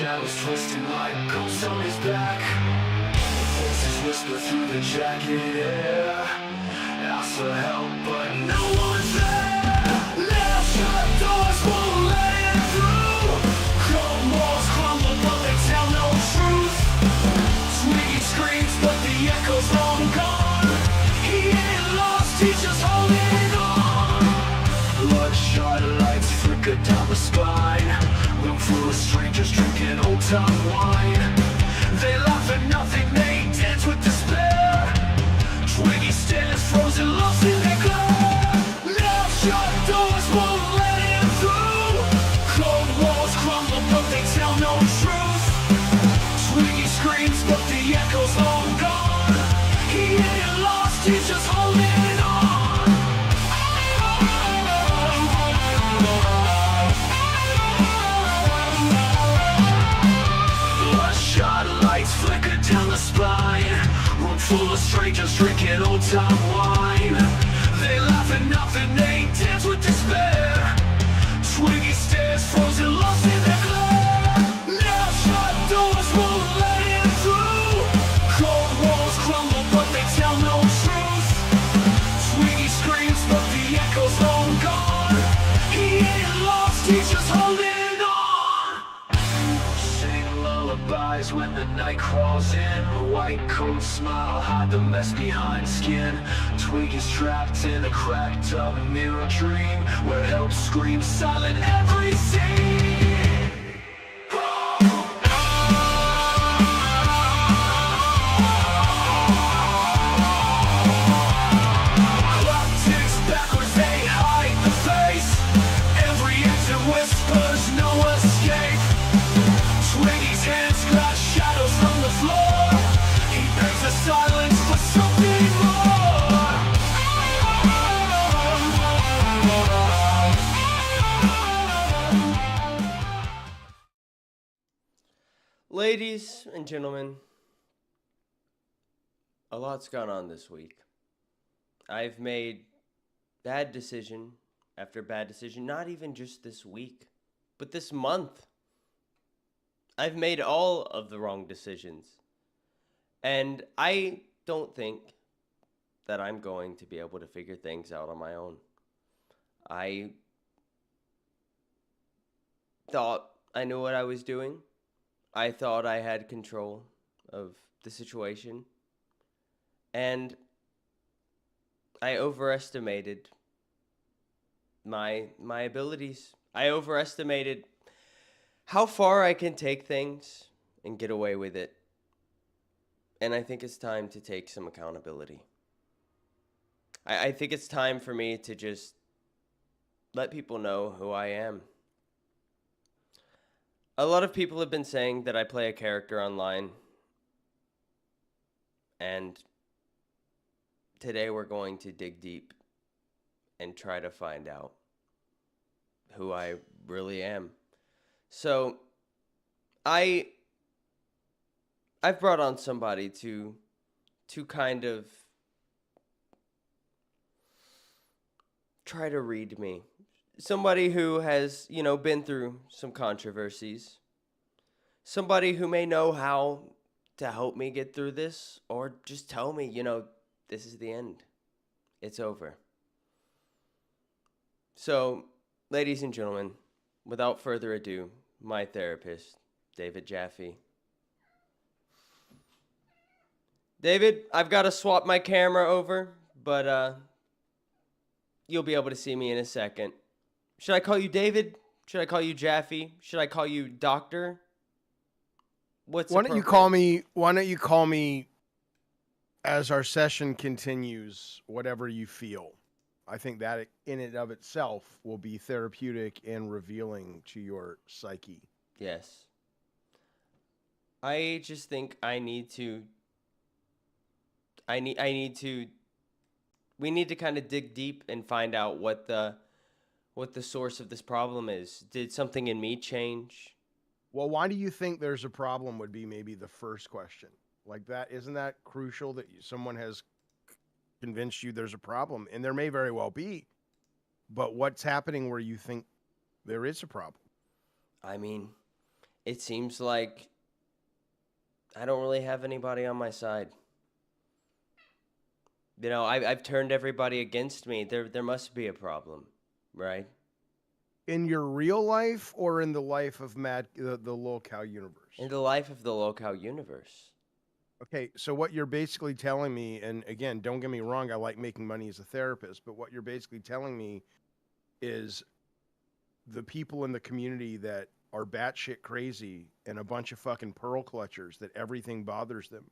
shadows twisting like ghosts on his back. Voices whisper through the jacket air, ask for help but no one's there. Left shut doors won't let him through. Cold walls crumble but they tell no truth. Twiggy screams but the echo's long gone. He ain't lost, he's just holding on. Bloodshot lights flicker down the spine. Room full of strangers drinking old time wine. They laugh at nothing, they dance with despair. Twiggy stands frozen, lost in their glare. Now shut doors won't let him through. Cold walls crumble but they tell no truth. Twiggy screams but the echo's long gone. He ain't lost, he's just holding on. Bloodshot lights flicker down the spine. Room full of strangers drinking old time wine. They laugh at nothing, they dance with despair. Twiggy stares frozen, lost in their glare. Now shut doors won't let him through. Cold walls crumble but they tell no truth. Twiggy screams but the echo's long gone. He ain't lost, he's just holding on. Sing lullabies when the night crawls in. White coat smile, hide the mess behind skin. Twiggy's trapped in a cracked up mirror dream where help screams silent every scene. Clock ticks backwards, they hide the face. Every exit whispers, no escape. Twiggy's hands scratch shadows from the floor. He begs the silence for something more. Ladies and gentlemen, a lot's gone on this week. I've made bad decision after bad decision, not even just this week, but this month. I've made all of the wrong decisions. And I don't think that I'm going to be able to figure things out on my own. I thought I knew what I was doing. I thought I had control of the situation. And I overestimated my abilities. I overestimated how far I can take things and get away with it. And I think it's time to take some accountability. I think it's time for me to just let people know who I am. A lot of people have been saying that I play a character online. And today we're going to dig deep and try to find out who I really am. So I've brought on somebody to kind of try to read me. Somebody who has, been through some controversies. Somebody who may know how to help me get through this, or just tell me, this is the end. It's over. So, ladies and gentlemen, without further ado, my therapist, David Jaffe. David, I've got to swap my camera over, but you'll be able to see me in a second. Should I call you David? Should I call you Jaffe? Should I call you Doctor? Why don't you call me as our session continues, whatever you feel. I think that in and of itself will be therapeutic and revealing to your psyche. Yes. I just think we need to kind of dig deep and find out what the source of this problem is. Did something in me change? Well, why do you think there's a problem would be maybe the first question. Like that, isn't that crucial that someone has convinced you there's a problem? And there may very well be, but what's happening where you think there is a problem? I mean, it seems like I don't really have anybody on my side. You know, I've turned everybody against me. There must be a problem, right? In your real life or in the life of the Lolcow universe? In the life of the Lolcow universe. Okay, so what you're basically telling me, and again, don't get me wrong, I like making money as a therapist, but what you're basically telling me is the people in the community that are batshit crazy and a bunch of fucking pearl clutchers that everything bothers them,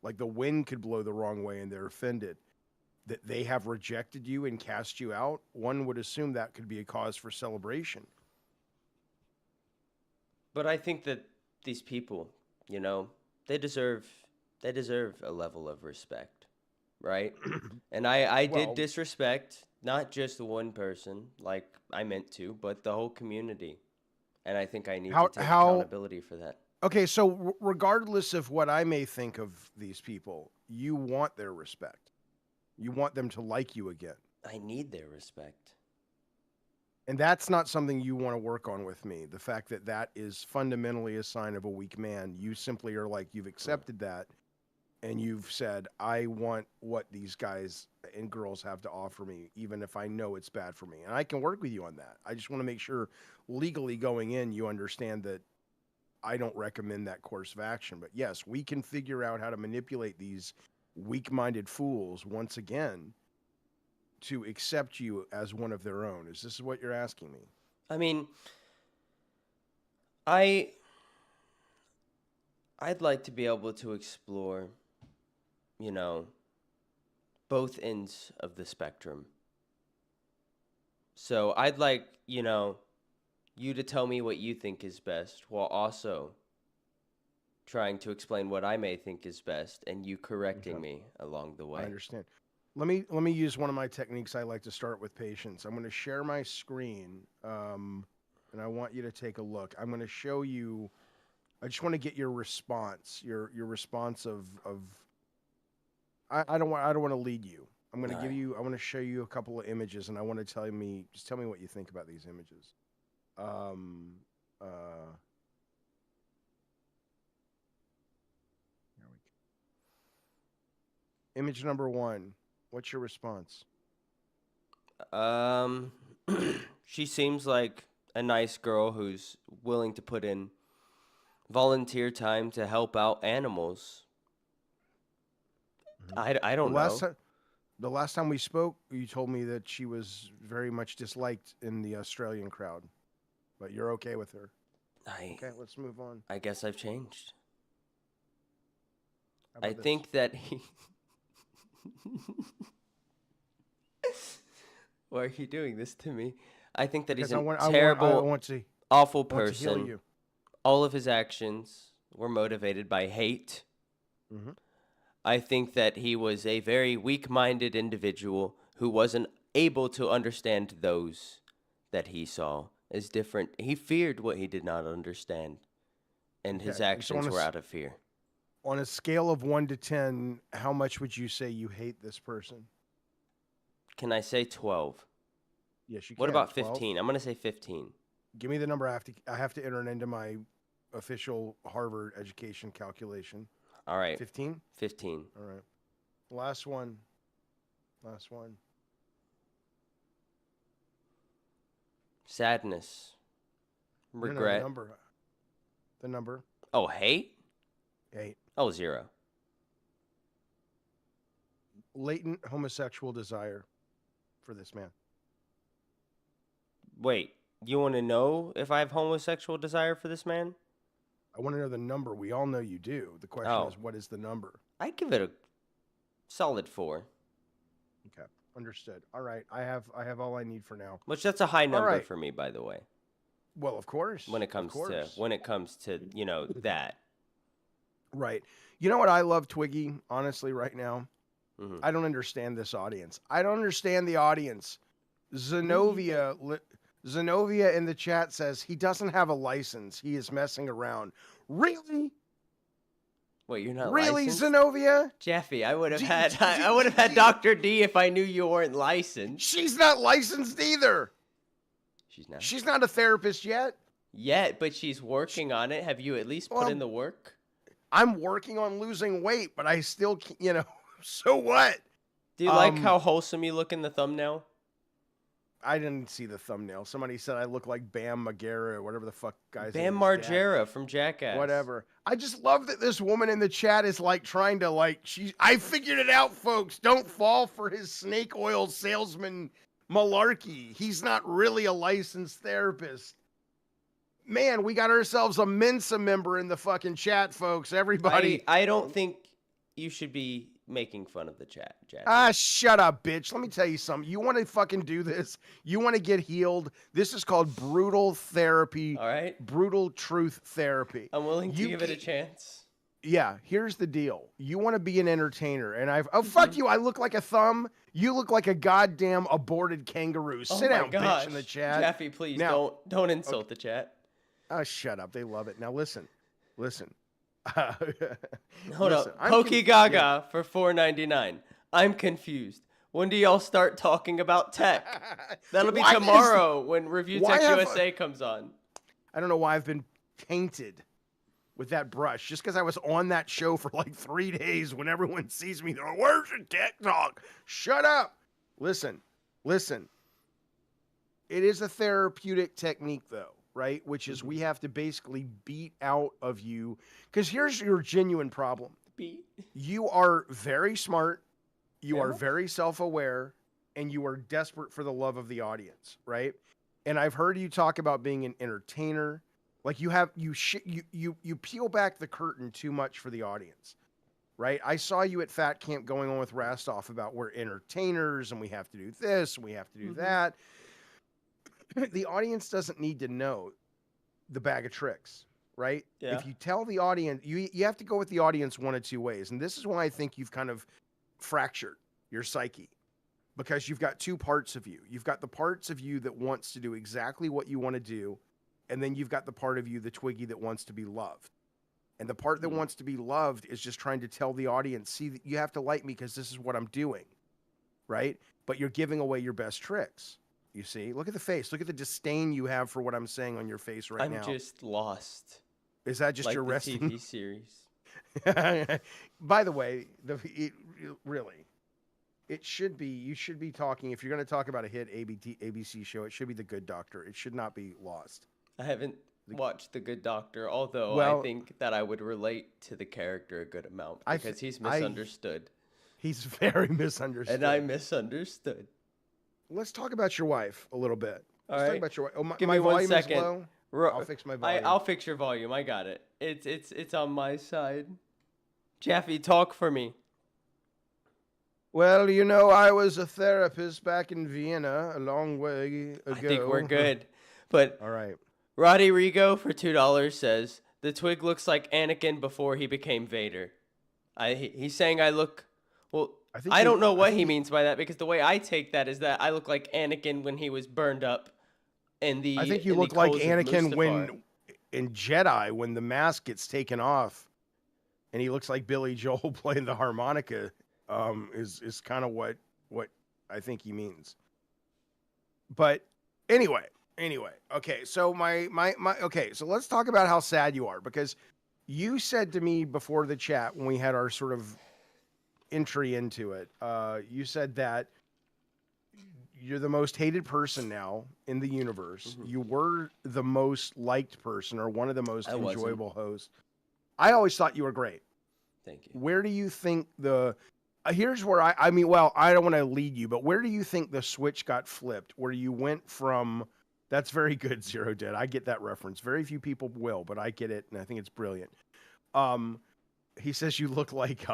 like the wind could blow the wrong way and they're offended, that they have rejected you and cast you out. One would assume that could be a cause for celebration. But I think that these people, you know, they deserve a level of respect, right? And I did disrespect not just one person like I meant to, but the whole community. And I think I need to take accountability for that. Okay, so regardless of what I may think of these people, you want their respect. You want them to like you again. I need their respect. And that's not something you want to work on with me. The fact that that is fundamentally a sign of a weak man. You simply are like, you've accepted that. And you've said, I want what these guys and girls have to offer me, even if I know it's bad for me. And I can work with you on that. I just want to make sure legally going in, you understand that I don't recommend that course of action. But yes, we can figure out how to manipulate these weak-minded fools once again to accept you as one of their own. Is this what you're asking me? I mean, I'd like to be able to explore, you know, both ends of the spectrum. So I'd like, you know, you to tell me what you think is best while also trying to explain what I may think is best and you correcting me along the way. I understand. Let me use one of my techniques. I like to start with patients. I'm going to share my screen, and I want you to take a look. I'm going to show you. I just want to get your response. Your response of. I don't want to lead you. I'm going to give you. I want to show you a couple of images, and I want to tell me what you think about these images. Image number 1. What's your response? She seems like a nice girl who's willing to put in volunteer time to help out animals. Mm-hmm. I don't know. The last time we spoke, you told me that she was very much disliked in the Australian crowd, but you're okay with her. Okay, let's move on. I guess I've changed. I think that he... Why are you doing this to me? I think that he's a terrible, awful person. All of his actions were motivated by hate. Mm-hmm. I think that he was a very weak-minded individual who wasn't able to understand those that he saw as different. He feared what he did not understand, and his actions were out of fear. On a scale of 1 to 10, how much would you say you hate this person? Can I say 12? Yes, you can. What about 15? I'm going to say 15. Give me the number. I have to enter it into my official Harvard education calculation. All right. 15? 15. All right. Last one. Sadness. Regret. No, the number. Oh, hate? 8. Oh, 0. Latent homosexual desire for this man. Wait, you want to know if I have homosexual desire for this man? I want to know the number. We all know you do. The question is, what is the number? I'd give it a solid 4. Okay, understood. All right, I have all I need for now. Which that's a high number for me, by the way. Well, of course. When it comes to you know that. Right. You know what I love, Twiggy, honestly, right now? Mm-hmm. I don't understand this audience. I don't understand the audience. Zenovia in the chat says he doesn't have a license. He is messing around. Really? Wait, you're not really, licensed? Zenobia? Jaffe, I would have had Dr. D if I knew you weren't licensed. She's not licensed either. She's not. She's not a therapist yet. yet, but she's working on it. Have you at least put in the work? I'm working on losing weight, but I still, so what? Do you like how wholesome you look in the thumbnail? I didn't see the thumbnail. Somebody said I look like Bam Margera or whatever the fuck guy's Bam name is, Margera from Jackass. Whatever. I just love that this woman in the chat is like trying to I figured it out, folks. Don't fall for his snake oil salesman malarkey. He's not really a licensed therapist. Man, we got ourselves a Mensa member in the fucking chat, folks. Everybody. I don't think you should be making fun of the chat, Jaffe. Shut up, bitch. Let me tell you something. You want to fucking do this? You want to get healed? This is called brutal therapy. All right. Brutal truth therapy. I'm willing to give it a chance. Yeah, here's the deal. You want to be an entertainer, and fuck you. I look like a thumb. You look like a goddamn aborted kangaroo. Sit down, bitch, in the chat. Jaffe, please don't insult the chat. Oh, shut up. They love it. Now listen. Hold up. Pokey Gaga for $4.99. I'm confused. When do y'all start talking about tech? That'll be tomorrow when Review Tech USA comes on. I don't know why I've been tainted with that brush. Just because I was on that show for like 3 days, when everyone sees me, they're like, where's your tech talk? Shut up. Listen. It is a therapeutic technique, though. Right? Which is we have to basically beat out of you. Because here's your genuine problem. You are very smart. You are very self-aware. And you are desperate for the love of the audience. Right? And I've heard you talk about being an entertainer. Like you peel back the curtain too much for the audience. Right? I saw you at Fat Camp going on with Rastoff about we're entertainers and we have to do this and we have to do that. The audience doesn't need to know the bag of tricks, right? Yeah. If you tell the audience, you have to go with the audience one of two ways. And this is why I think you've kind of fractured your psyche, because you've got two parts of you. You've got the parts of you that wants to do exactly what you want to do. And then you've got the part of you, the Twiggy, that wants to be loved. And the part that wants to be loved is just trying to tell the audience, see, you have to like me because this is what I'm doing, right? But you're giving away your best tricks. You see, look at the face. Look at the disdain you have for what I'm saying on your face now. I'm just lost. Is that just your resting? TV series. By the way, really, it should be. You should be talking. If you're going to talk about a hit ABC show, it should be The Good Doctor. It should not be Lost. I haven't watched The Good Doctor, although I think that I would relate to the character a good amount because he's misunderstood. He's very misunderstood, and I misunderstood. Let's talk about your wife a little bit. Let's talk about your wife. Oh, Give me 1 second. Is low. I'll fix my volume. I'll fix your volume. I got it. It's on my side. Jaffe, talk for me. Well, I was a therapist back in Vienna a long way ago. I think we're good. But all right. Roddy Rigo for $2 says, the Twig looks like Anakin before he became Vader. He's saying I look... Well, I don't know what he means by that, because the way I take that is that I look like Anakin when he was burned up in the... I think you look like Anakin when in Jedi, when the mask gets taken off and he looks like Billy Joel playing the harmonica, is kind of what I think he means. But anyway, okay, so so let's talk about how sad you are, because you said to me before the chat when we had our sort of entry into it, you said that you're the most hated person now in the universe. You were the most liked person, or one of the most enjoyable hosts. I always thought you were great. Thank you. Where do you think here's where I don't want to lead you, but where do you think the switch got flipped, where you went from... That's very good, Zero Dead. I get that reference. Very few people will, but I get it, and I think it's brilliant. He says you look like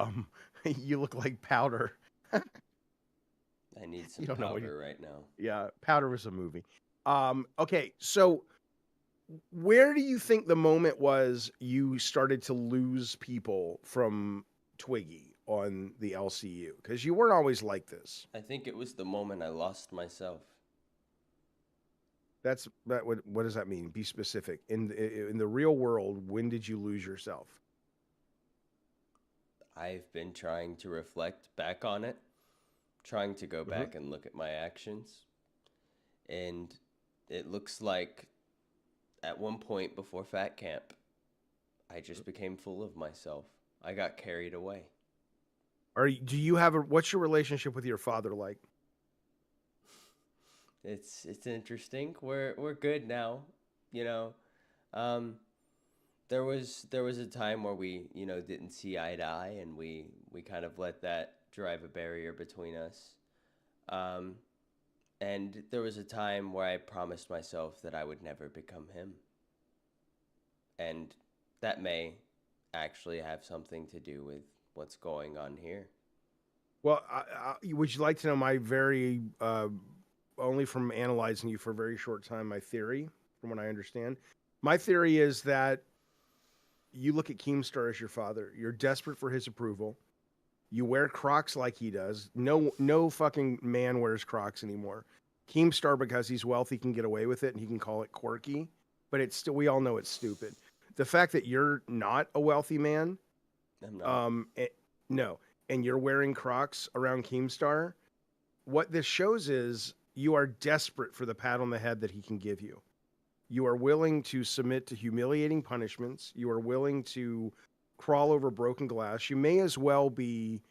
Powder. I need some powder right now. Yeah, Powder was a movie. Okay, so where do you think the moment was you started to lose people from Twiggy on the LCU? Because you weren't always like this. I think it was the moment I lost myself. What does that mean? Be specific. In the real world, when did you lose yourself? I've been trying to reflect back on it, trying to go back and look at my actions. And it looks like at one point before fat camp, I just became full of myself. I got carried away. Do you have what's your relationship with your father like? It's interesting. We're good now, you know. Um, there was a time where we, didn't see eye to eye, and we kind of let that drive a barrier between us. Um, and there was a time where I promised myself that I would never become him. And that may actually have something to do with what's going on here. Well, would you like to know my very, only from analyzing you for a very short time, my theory, from what I understand? My theory is that you look at Keemstar as your father. You're desperate for his approval. You wear Crocs like he does. No fucking man wears Crocs anymore. Keemstar, because he's wealthy, can get away with it, and he can call it quirky. But it's still, we all know it's stupid. The fact that you're not a wealthy man, I'm not. no, and you're wearing Crocs around Keemstar, what this shows is you are desperate for the pat on the head that he can give you. You are willing to submit to humiliating punishments. You are willing to crawl over broken glass. You may as well be,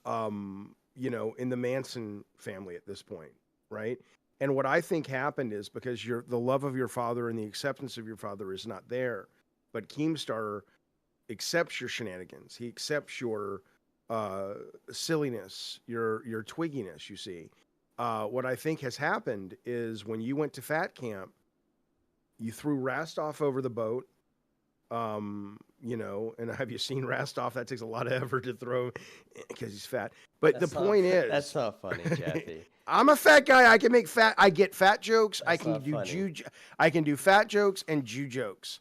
in the Manson family at this point, right? And what I think happened is because the love of your father and the acceptance of your father is not there, but Keemstar accepts your shenanigans. He accepts your silliness, your twigginess. You see, what I think has happened is when you went to fat camp, you threw Rastoff over the boat. And have you seen Rastoff? That takes a lot of effort to throw because he's fat. But the point is, that's not funny, Jaffe. I'm a fat guy. I can make fat. I get fat jokes. That's I can do fat jokes and Jew jokes.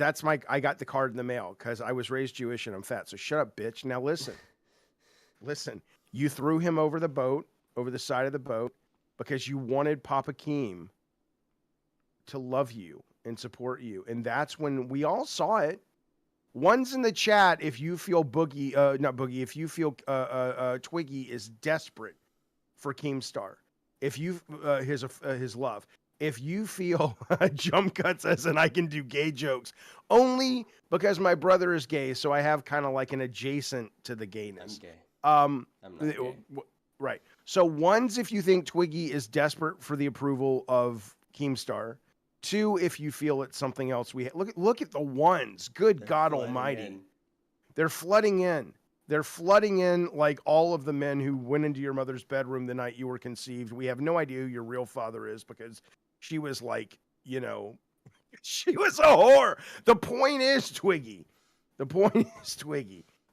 I got the card in the mail because I was raised Jewish and I'm fat. So shut up, bitch. Now listen. You threw him over the side of the boat, because you wanted Papa Keem to love you and support you. And that's when we all saw it. One's in the chat if you feel if you feel Twiggy is desperate for Keemstar. If you his love. If you feel Jump Cut says, and I can do gay jokes only because my brother is gay, so I have kind of like an adjacent to the gayness. I'm gay. I'm not gay. Right. So one's if you think Twiggy is desperate for the approval of Keemstar. Two, if you feel it's something else. Look at the ones. Good God Almighty. They're flooding in. They're flooding in like all of the men who went into your mother's bedroom the night you were conceived. We have no idea who your real father is because she was like, she was a whore. The point is, Twiggy.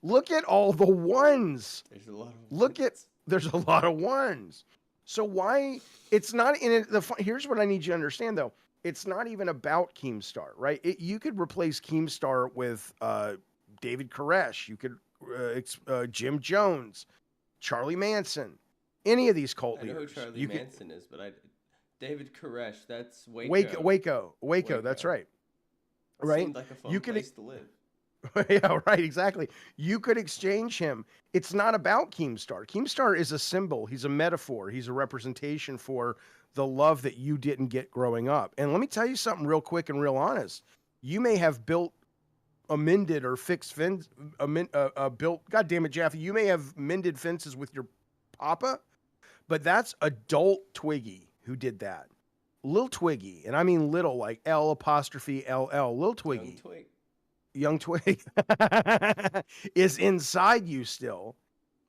Look at all the ones. There's a lot of there's a lot of ones. So why it's not in it. Here's what I need you to understand though. It's not even about Keemstar, right? You could replace Keemstar with David Koresh. You could Jim Jones, Charlie Manson, any of these cult leaders. I know who Charlie Manson is, but David Koresh, that's Waco. Waco, that's right. Right? Seemed like a fun place to live. Yeah, right, exactly. You could exchange him. It's not about Keemstar. Keemstar is a symbol. He's a metaphor. He's a representation for the love that you didn't get growing up. And let me tell you something real quick and real honest. You may have amended or fixed fence, God damn it, Jaffe, you may have mended fences with your papa, but that's adult Twiggy who did that. Lil Twiggy, and I mean little, like L''LL, Lil Twiggy. Young Twig is inside you still.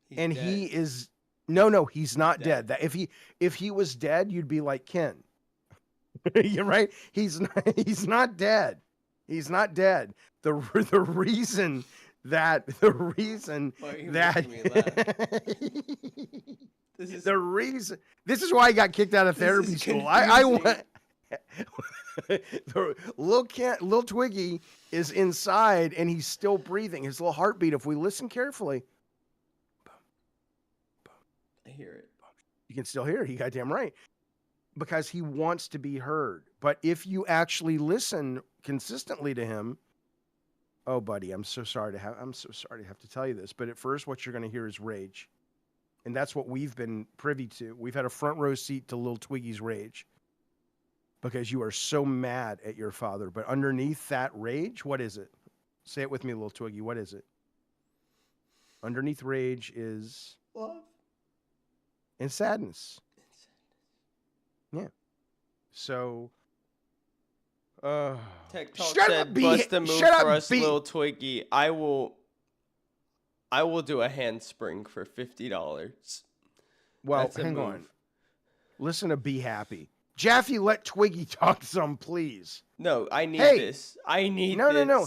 He's and dead. He is no, he's not dead. That if he was dead, you'd be like Ken. You're right. He's not dead. He's not dead. The reason that this is why I got kicked out of therapy school. I want Lil Twiggy is inside and he's still breathing. His little heartbeat, if we listen carefully, I hear it. You can still hear it. You goddamn right. Because he wants to be heard. But if you actually listen consistently to him, oh buddy, I'm so sorry to have to tell you this, but at first what you're going to hear is rage. And that's what we've been privy to. We've had a front row seat to Lil Twiggy's rage. because you are so mad at your father. But underneath that rage, what is it? Say it with me, little Twiggy. What is it? Underneath rage is love and sadness. Yeah. So, Tech Talk shut said, up, B. "Bust a move Shut for up, us, B. little Twiggy. I will do a handspring for $50." Well, That's a hang move. on. Listen to Be Happy. Jaffe, let Twiggy talk some, please. No, I need Hey. this. I need No, this. no.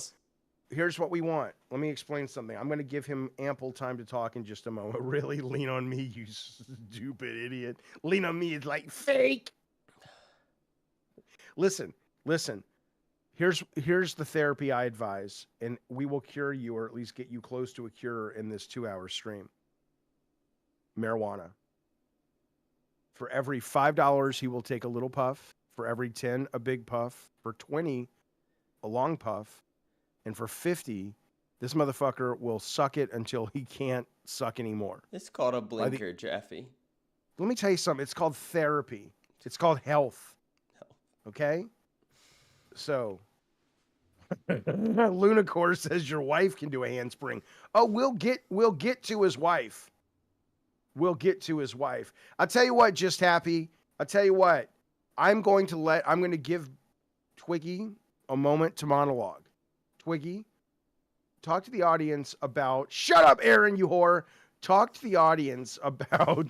Here's what we want. Let me explain something. I'm going to give him ample time to talk in just a moment. Really lean on me, you stupid idiot. Lean on me is like fake. Listen. Here's the therapy I advise, and we will cure you, or at least get you close to a cure in this 2-hour stream. Marijuana. For every $5, he will take a little puff. For every 10, a big puff. For 20, a long puff. And for 50, this motherfucker will suck it until he can't suck anymore. It's called a blinker, Jaffe. Let me tell you something. It's called therapy. It's called health. Okay? So, Lunacore says your wife can do a handspring. Oh, we'll get to his wife. We'll get to his wife. I'll tell you what, Just Happy. I'll tell you what. I'm going to give Twiggy a moment to monologue. Twiggy, talk to the audience about... Shut up, Aaron, you whore. Talk to the audience about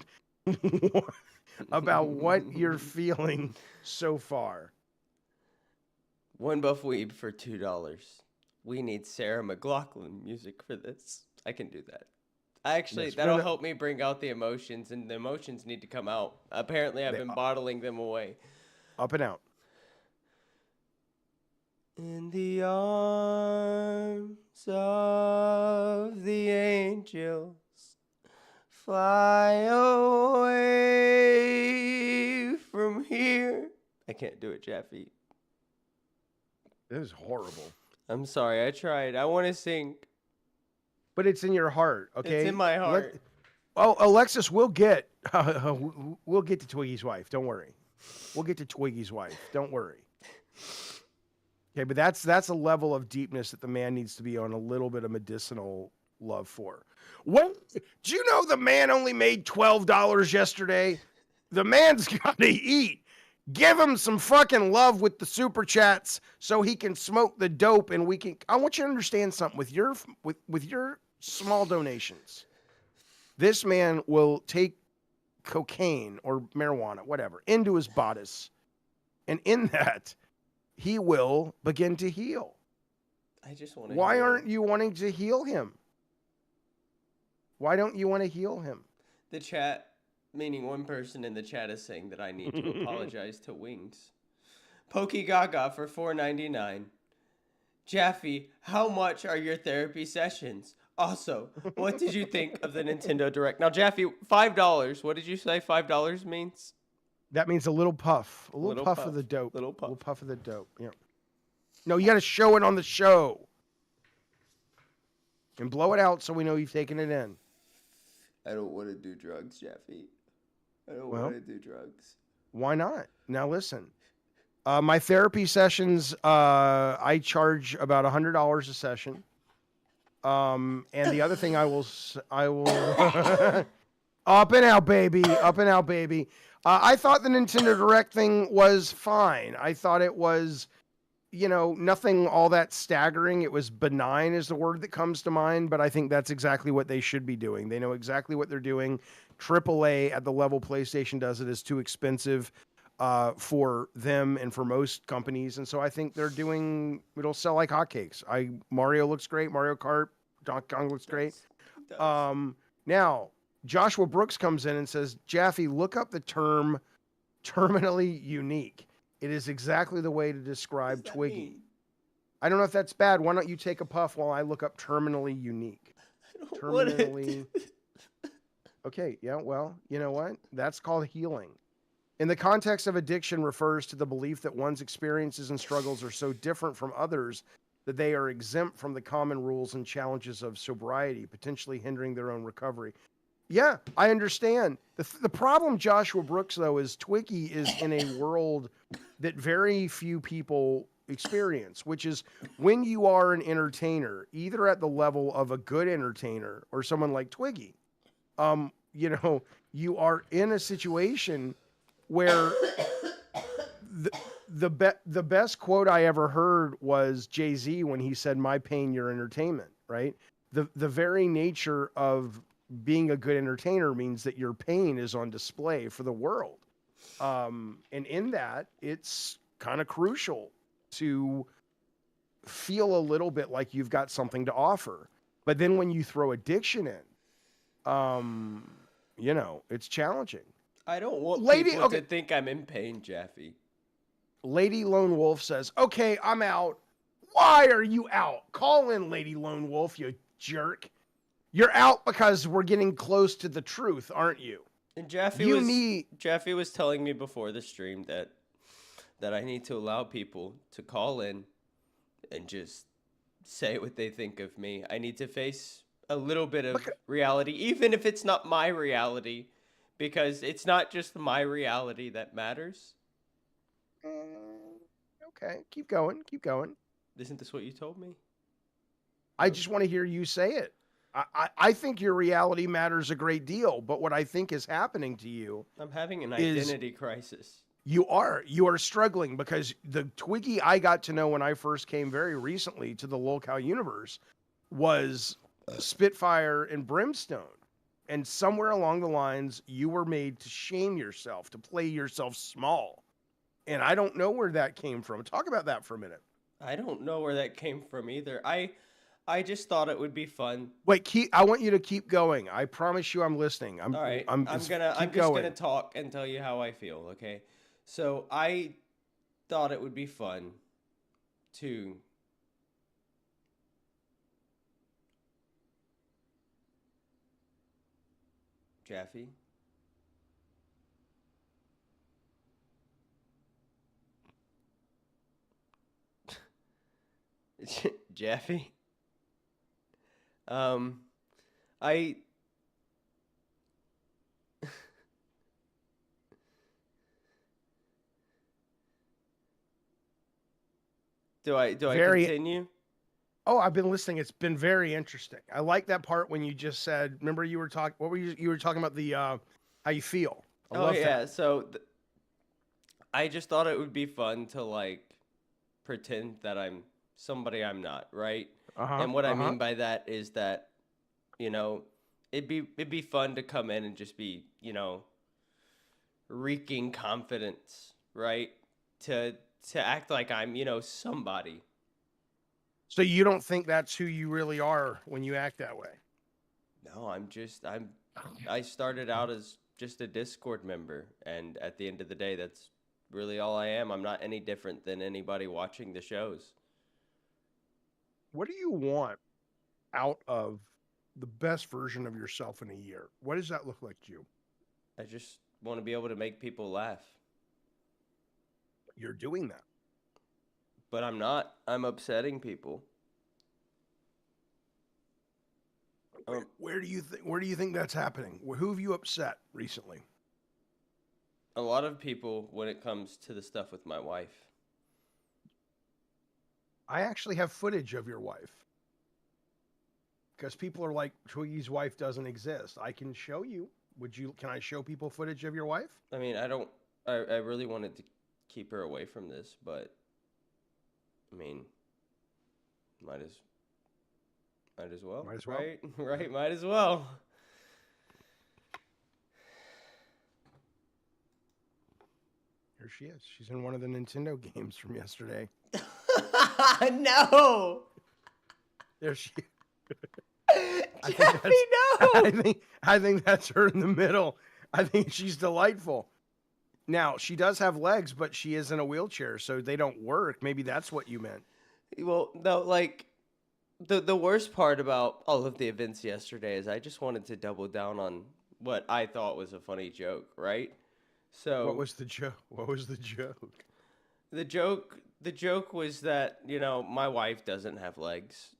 what you're feeling so far. One buff weeb for $2. We need Sarah McLachlan music for this. I can do that. Actually, Yes, that'll help me bring out the emotions, and the emotions need to come out. Apparently, I've been bottling them away. Up and out. In the arms of the angels, fly away from here. I can't do it, Jaffe. This is horrible. I'm sorry, I tried. I want to sing. But it's in your heart, okay? It's in my heart. Alexis, we'll get to Twiggy's wife. Don't worry. We'll get to Twiggy's wife. Don't worry. Okay, but that's a level of deepness that the man needs to be on a little bit of medicinal love for. What? Do you know the man only made $12 yesterday? The man's got to eat. Give him some fucking love with the super chats so he can smoke the dope, and we can. I want you to understand something with your small donations. This man will take cocaine or marijuana, whatever, into his bodice, and in that, he will begin to heal. I just want to. Why aren't you wanting to heal him? Why don't you want to heal him? The chat. Meaning one person in the chat is saying that I need to apologize to Wings. Pokey Gaga for $4.99. Jaffe, how much are your therapy sessions? Also, what did you think of the Nintendo Direct? Now, Jaffe, $5. What did you say $5 means? That means a little puff. A little puff of the dope. Little puff. A little puff of the dope. Yeah. No, you got to show it on the show. And blow it out so we know you've taken it in. I don't want to do drugs, Jaffe. I don't want to do drugs. Why not? Now listen. My therapy sessions, I charge about $100 a session. And the other thing I will up and out, baby. Up and out, baby. I thought the Nintendo Direct thing was fine. I thought it was, nothing all that staggering. It was benign is the word that comes to mind, but I think that's exactly what they should be doing. They know exactly what they're doing. AAA at the level PlayStation does it is too expensive for them and for most companies. And so I think it'll sell like hotcakes. Mario looks great. Mario Kart, Donkey Kong looks great. Now, Joshua Brooks comes in and says, Jaffe, look up the term terminally unique. It is exactly the way to describe Twiggy. Mean? I don't know if that's bad. Why don't you take a puff while I look up terminally unique? Terminally. Okay, yeah, well, you know what? That's called healing. In the context of addiction refers to the belief that one's experiences and struggles are so different from others that they are exempt from the common rules and challenges of sobriety, potentially hindering their own recovery. Yeah, I understand. The problem, Joshua Brooks, though, is Twiggy is in a world that very few people experience, which is when you are an entertainer, either at the level of a good entertainer or someone like Twiggy, you know, you are in a situation where the best quote I ever heard was Jay-Z when he said, "My pain, your entertainment," right? The very nature of being a good entertainer means that your pain is on display for the world. And in that, it's kind of crucial to feel a little bit like you've got something to offer. But then when you throw addiction in, it's challenging. I don't want Lady, people okay. to think I'm in pain, Jaffe. Lady Lone Wolf says, "Okay, I'm out." Why are you out? Call in, Lady Lone Wolf, you jerk. You're out because we're getting close to the truth, aren't you? And Jaffe was telling me before the stream that I need to allow people to call in and just say what they think of me. I need to face a little bit of reality, even if it's not my reality, because it's not just my reality that matters. Okay, keep going. Isn't this what you told me? I just want to hear you say it. I think your reality matters a great deal, but what I think is happening to you, I'm having an identity crisis. You are struggling because the Twiggy I got to know when I first came very recently to the Lolcow universe was Spitfire and Brimstone. And somewhere along the lines, you were made to shame yourself, to play yourself small. And I don't know where that came from. Talk about that for a minute. I don't know where that came from either. I just thought it would be fun. Wait, I want you to keep going. I promise you I'm listening. All right. I'm just gonna talk and tell you how I feel, okay? So I thought it would be fun to Jaffe. Jaffe. I do I continue? Oh, I've been listening. It's been very interesting. I like that part when you just said. Remember, you were talking. What were you were talking about the how you feel? I love yeah. that. So I just thought it would be fun to like pretend that I'm somebody I'm not, right? And what I mean by that is that, it'd be fun to come in and just be, reeking confidence, right? To act like I'm, somebody. So you don't think that's who you really are when you act that way? No, I started out as just a Discord member, and at the end of the day, that's really all I am. I'm not any different than anybody watching the shows. What do you want out of the best version of yourself in a year? What does that look like to you? I just want to be able to make people laugh. You're doing that. But I'm not. I'm upsetting people. Where do you think that's happening? Who have you upset recently? A lot of people when it comes to the stuff with my wife. I actually have footage of your wife. Because people are like, Twiggy's wife doesn't exist. I can show you. Can I show people footage of your wife? I mean, I really wanted to keep her away from this, but I mean, might as well. Might as well. Right? Right, might as well. Here she is. She's in one of the Nintendo games from yesterday. No. There she is. Jaffe, no. I think that's her in the middle. I think she's delightful. Now, she does have legs, but she is in a wheelchair, so they don't work. Maybe that's what you meant. Well, no, like the worst part about all of the events yesterday is I just wanted to double down on what I thought was a funny joke, right? So What was the joke? The joke The joke was that, my wife doesn't have legs.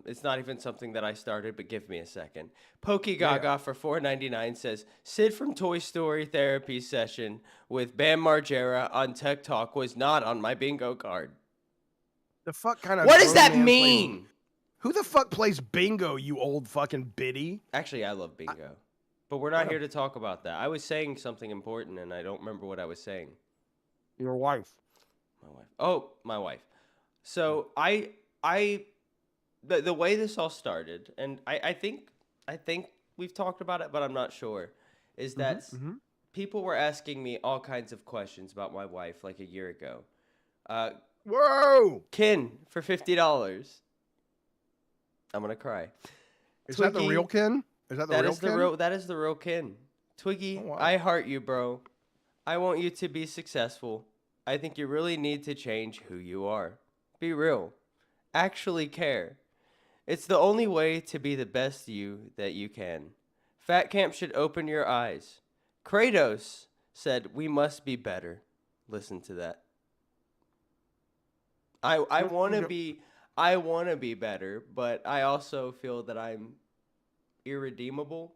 It's not even something that I started, but give me a second. Pokey Gaga Yeah. for $4.99 says, Sid from Toy Story therapy session with Bam Margera on Tech Talk was not on my bingo card. The fuck kind of What does grown that man mean? Who the fuck plays bingo, you old fucking biddy? Actually, I love bingo. But we're not here to talk about that. I was saying something important, and I don't remember what I was saying. Your wife. My wife. Oh, my wife. So the way this all started, and I think we've talked about it, but I'm not sure, is that people were asking me all kinds of questions about my wife like a year ago. Whoa! Ken for $50. I'm gonna cry. Is Twiggy, that the real Ken? Is that the real Ken? That is the real Ken. Twiggy, Oh, wow. I heart you, bro. I want you to be successful. I think you really need to change who you are. Be real. Actually care. It's the only way to be the best you that you can. Fat Camp should open your eyes. Kratos said, we must be better. Listen to that. I want to be better, but I also feel that I'm irredeemable,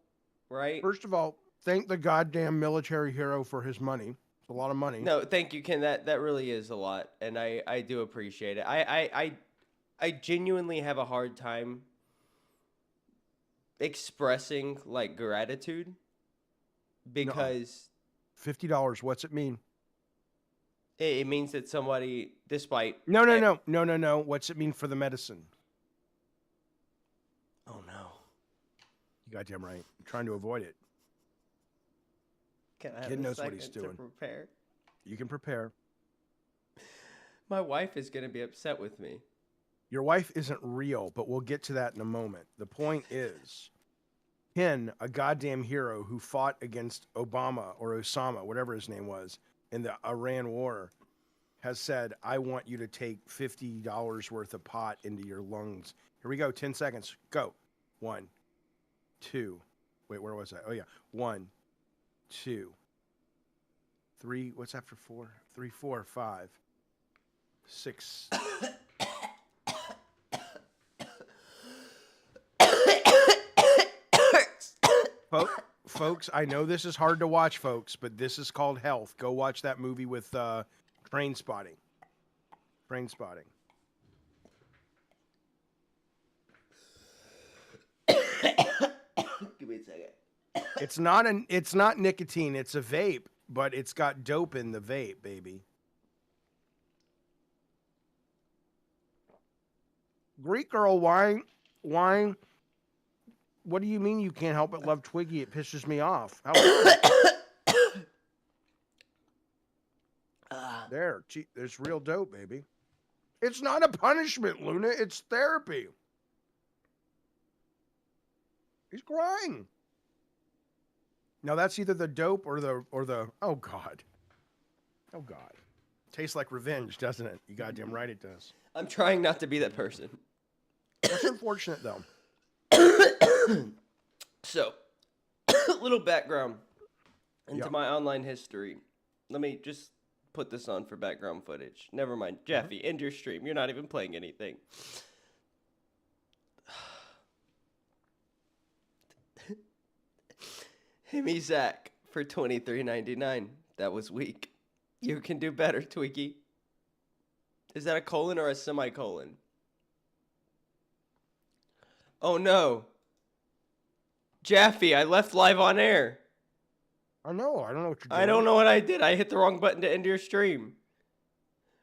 right? First of all, thank the goddamn military hero for his money. It's a lot of money. No, thank you, Ken. That really is a lot, and I do appreciate it. I genuinely have a hard time expressing like gratitude because $50. What's it mean? it means that somebody, despite No. What's it mean for the medicine? Oh no! You goddamn right. I'm trying to avoid it. Can I have Kid a knows what second he's to doing. prepare? You can prepare. My wife is gonna be upset with me. Your wife isn't real, but we'll get to that in a moment. The point is, Ken, a goddamn hero who fought against Obama or Osama, whatever his name was, in the Iran war, has said, I want you to take $50 worth of pot into your lungs. Here we go. 10 seconds. Go. 1, 2. Wait, where was I? Oh, yeah. 1, 2, 3. What's after 4? 3, 4, 5, 6. Folks, I know this is hard to watch, folks, but this is called health. Go watch that movie with Train Spotting. Train Spotting. Give me a second. It's not nicotine, it's a vape, but it's got dope in the vape, baby. Greek girl, why what do you mean you can't help but love Twiggy? It pisses me off. There's real dope, baby. It's not a punishment, Luna. It's therapy. He's crying. Now that's either the dope or the oh god. Oh god. Tastes like revenge, doesn't it? You goddamn right it does. I'm trying not to be that person. That's unfortunate though. So, a little background into Yep. my online history. Let me just put this on for background footage. Never mind. Jaffe, end your stream. You're not even playing anything. Himmy Zach for $23.99. That was weak. You can do better, Twiggy. Is that a colon or a semicolon? Oh no. Jaffe, I left live on air. I know. I don't know what you're doing. I don't know what I did. I hit the wrong button to end your stream.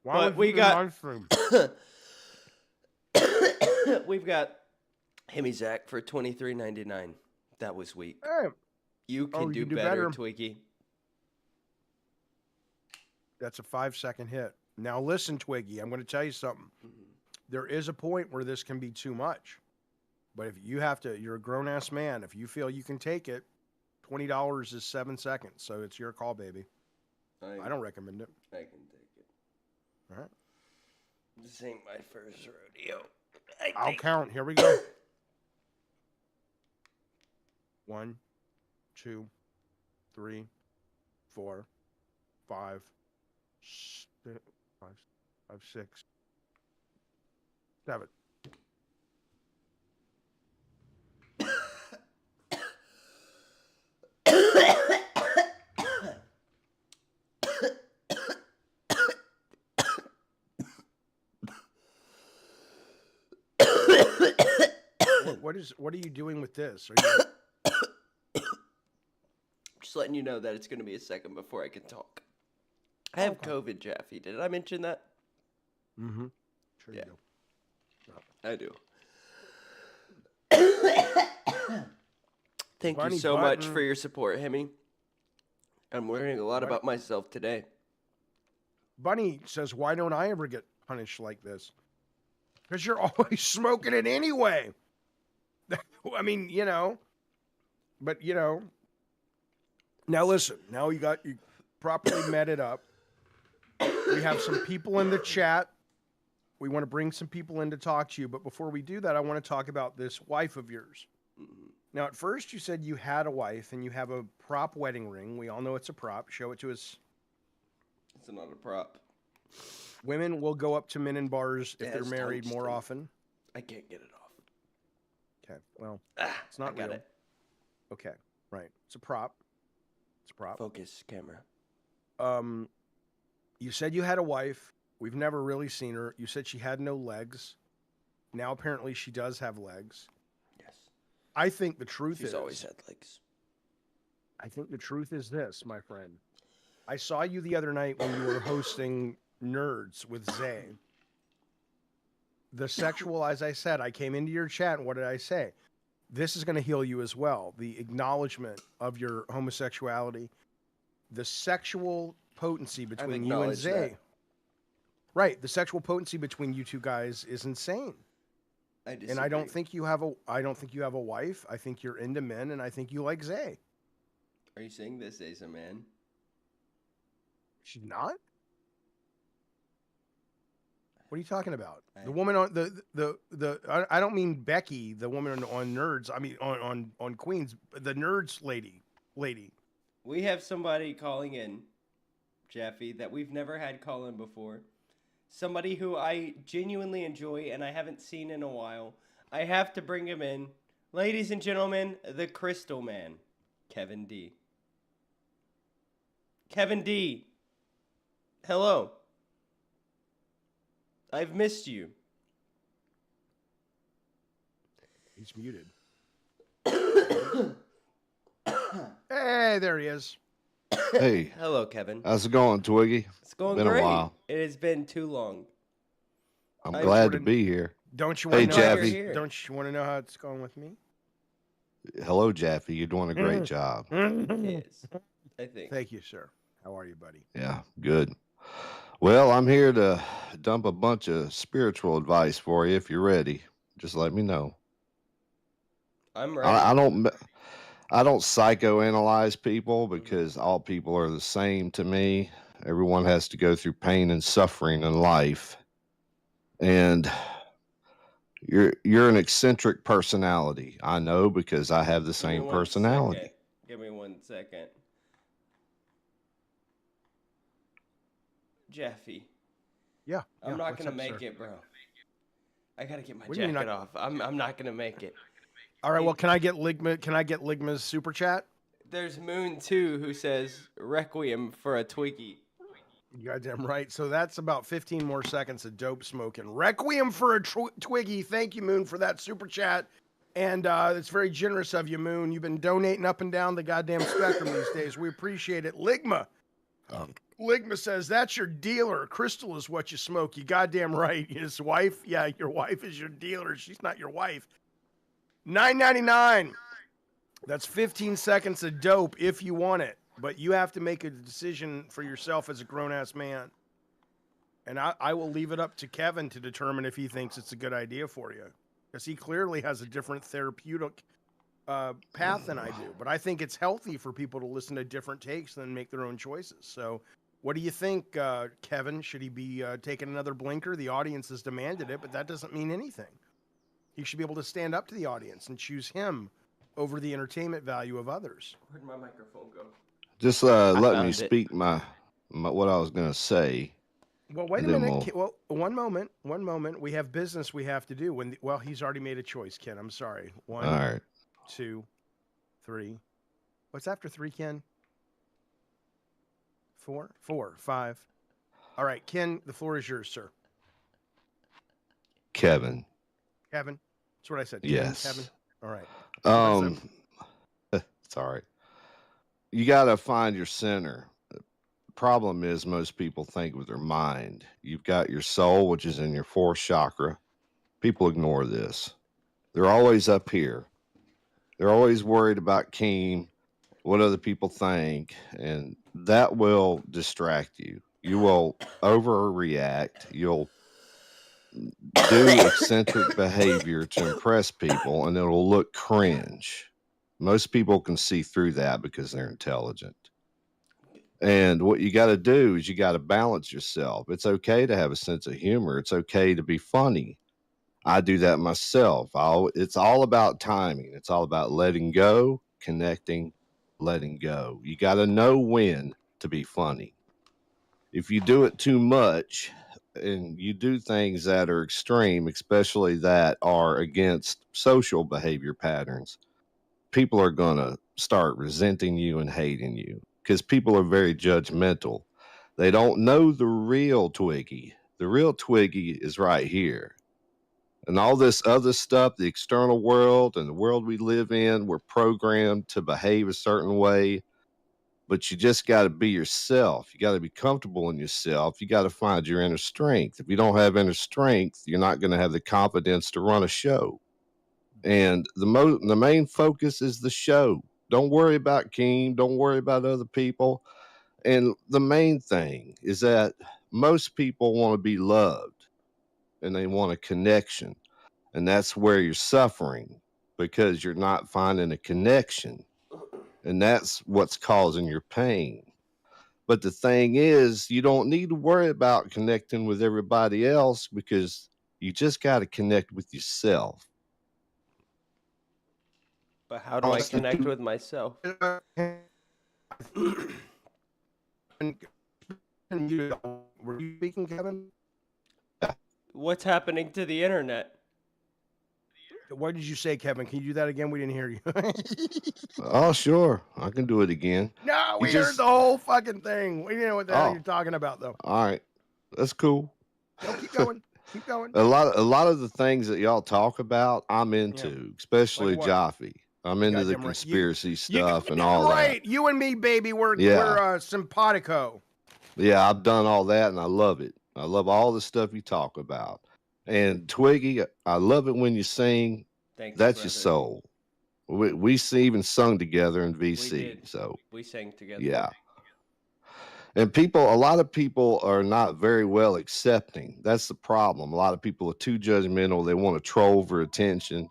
Why But we got live stream? we've got Himmy Zach for $23.99. That was weak. Hey, You can do better, Twiggy. that's a 5-second hit. Now listen, Twiggy, I'm going to tell you something. There is a point where this can be too much. But if you have to, you're a grown-ass man. If you feel you can take it, $20 is 7 seconds. So it's your call, baby. I don't recommend it. I can take it. All right. This ain't my first rodeo. I'll count. Here we go. 1, 2, 3, 4, 5, 6, 5, 6, 7. What are you doing with this? Are you... Just letting you know that it's going to be a second before I can talk. I have COVID, Jaffe. Did I mention that? Mm-hmm. Sure yeah. You do. I do. Thank Bunny you so button. much for your support, Hemi. I'm learning a lot about myself today. Bunny says, why don't I ever get punished like this? Because you're always smoking it anyway. I mean, you know. But, you know. Now listen. Now you properly met it up. We have some people in the chat. We want to bring some people in to talk to you. But before we do that, I want to talk about this wife of yours. Mm-hmm. Now, at first you said you had a wife and you have a prop wedding ring. We all know it's a prop. Show it to us. It's not a prop. Women will go up to men in bars if they're married more often. I can't get it off. Okay, well, it's not real. It. Okay, right. It's a prop. It's a prop. Focus, camera. You said you had a wife. We've never really seen her. You said she had no legs. Now apparently she does have legs. Yes. I think the truth is... She's always had legs. I think the truth is this, my friend. I saw you the other night when you were hosting Nerds with Zay. The sexual, as I said, I came into your chat, and what did I say? This is going to heal you as well. The acknowledgement of your homosexuality, the sexual potency between you and Zay. That. Right, the sexual potency between you two guys is insane. And I don't think you have a wife. I think you're into men, and I think you like Zay. Are you saying this as a man? She's not? What are you talking about? The woman on the I don't mean Becky, the woman on Nerds. I mean on Queens, the Nerds lady. We have somebody calling in, Jaffe, that we've never had call in before. Somebody who I genuinely enjoy and I haven't seen in a while. I have to bring him in. Ladies and gentlemen, the Crystal Man, Kevin D. Kevin D. Hello. I've missed you. He's muted. Hey, there he is. Hey. Hello, Kevin. How's it going, Twiggy? It's going been great. A while. It has been too long. I'm glad to be here. Don't you want to know Jaffe. Don't you want to know how it's going with me? Hello, Jaffe. You're doing a great job. Yes, I think. Thank you, sir. How are you, buddy? Yeah, good. Well, I'm here to dump a bunch of spiritual advice for you if you're ready. Just let me know. I'm ready. I don't psychoanalyze people because all people are the same to me. Everyone has to go through pain and suffering in life. And you're an eccentric personality. I know because I have the same personality. Give me 1 second. Jaffe. Yeah. I'm not going to make it, bro. I got to get my jacket off. I'm not going to make it. All right, well, can I get Ligma's super chat? There's Moon 2 who says Requiem for a Twiggy. You goddamn right. So that's about 15 more seconds of dope smoking. Requiem for a Twiggy. Thank you, Moon, for that super chat. And it's very generous of you, Moon. You've been donating up and down the goddamn spectrum these days. We appreciate it. Ligma. Ligma says, that's your dealer. Crystal is what you smoke. You goddamn right. His wife? Yeah, your wife is your dealer. She's not your wife. $9.99. That's 15 seconds of dope if you want it. But you have to make a decision for yourself as a grown-ass man. And I will leave it up to Kevin to determine if he thinks it's a good idea for you. Because he clearly has a different therapeutic path than I do. But I think it's healthy for people to listen to different takes and then make their own choices. So what do you think, Kevin? Should he be taking another blinker? The audience has demanded it, but that doesn't mean anything. He should be able to stand up to the audience and choose him over the entertainment value of others. Where'd my microphone go? Just let me speak my what I was going to say. Well, wait a then minute. Well, one moment. One moment. We have business we have to do. Well, he's already made a choice, Ken. I'm sorry. all 1, right. 2, 3. What's after 3, Ken? 4, 4, 5. All right, Ken. The floor is yours, sir. Kevin. Kevin. That's what I said. Yes. Kevin. All right. It's all right. You got to find your center. Problem is, most people think with their mind. You've got your soul, which is in your fourth chakra. People ignore this. They're always up here. They're always worried about Keem, what other people think, and that will distract you. You will overreact. You'll do eccentric behavior to impress people, and it'll look cringe. Most people can see through that because they're intelligent. And what you got to do is you got to balance yourself. It's okay to have a sense of humor. It's okay to be funny. I do that myself. It's all about timing. It's all about letting go, connecting, letting go. You got to know when to be funny. If you do it too much and you do things that are extreme, especially that are against social behavior patterns, people are going to start resenting you and hating you because people are very judgmental. They don't know the real Twiggy. The real Twiggy is right here. And all this other stuff, the external world and the world we live in, we're programmed to behave a certain way. But you just got to be yourself. You got to be comfortable in yourself. You got to find your inner strength. If you don't have inner strength, you're not going to have the confidence to run a show. And the main focus is the show. Don't worry about Keem. Don't worry about other people. And the main thing is that most people want to be loved and they want a connection. And that's where you're suffering because you're not finding a connection. And that's what's causing your pain. But the thing is, you don't need to worry about connecting with everybody else because you just got to connect with yourself. But how do I connect with myself? Were you speaking, Kevin? What's happening to the internet? What did you say, Kevin? Can you do that again? We didn't hear you. Oh, sure. I can do it again. No, we heard the whole fucking thing. We didn't know what the hell you're talking about, though. All right. That's cool. No, keep going. Keep going. A lot of the things that y'all talk about, I'm into, especially Like Jaffe. I'm into the conspiracy stuff and all that. Right. You and me, baby, we're simpatico. Yeah, I've done all that and I love it. I love all the stuff you talk about. And Twiggy, I love it when you sing. Thanks, That's brother. your soul. We even sung together in VC. We did. So we sang together. Yeah. And a lot of people are not very well accepting. That's the problem. A lot of people are too judgmental. They want to troll for attention.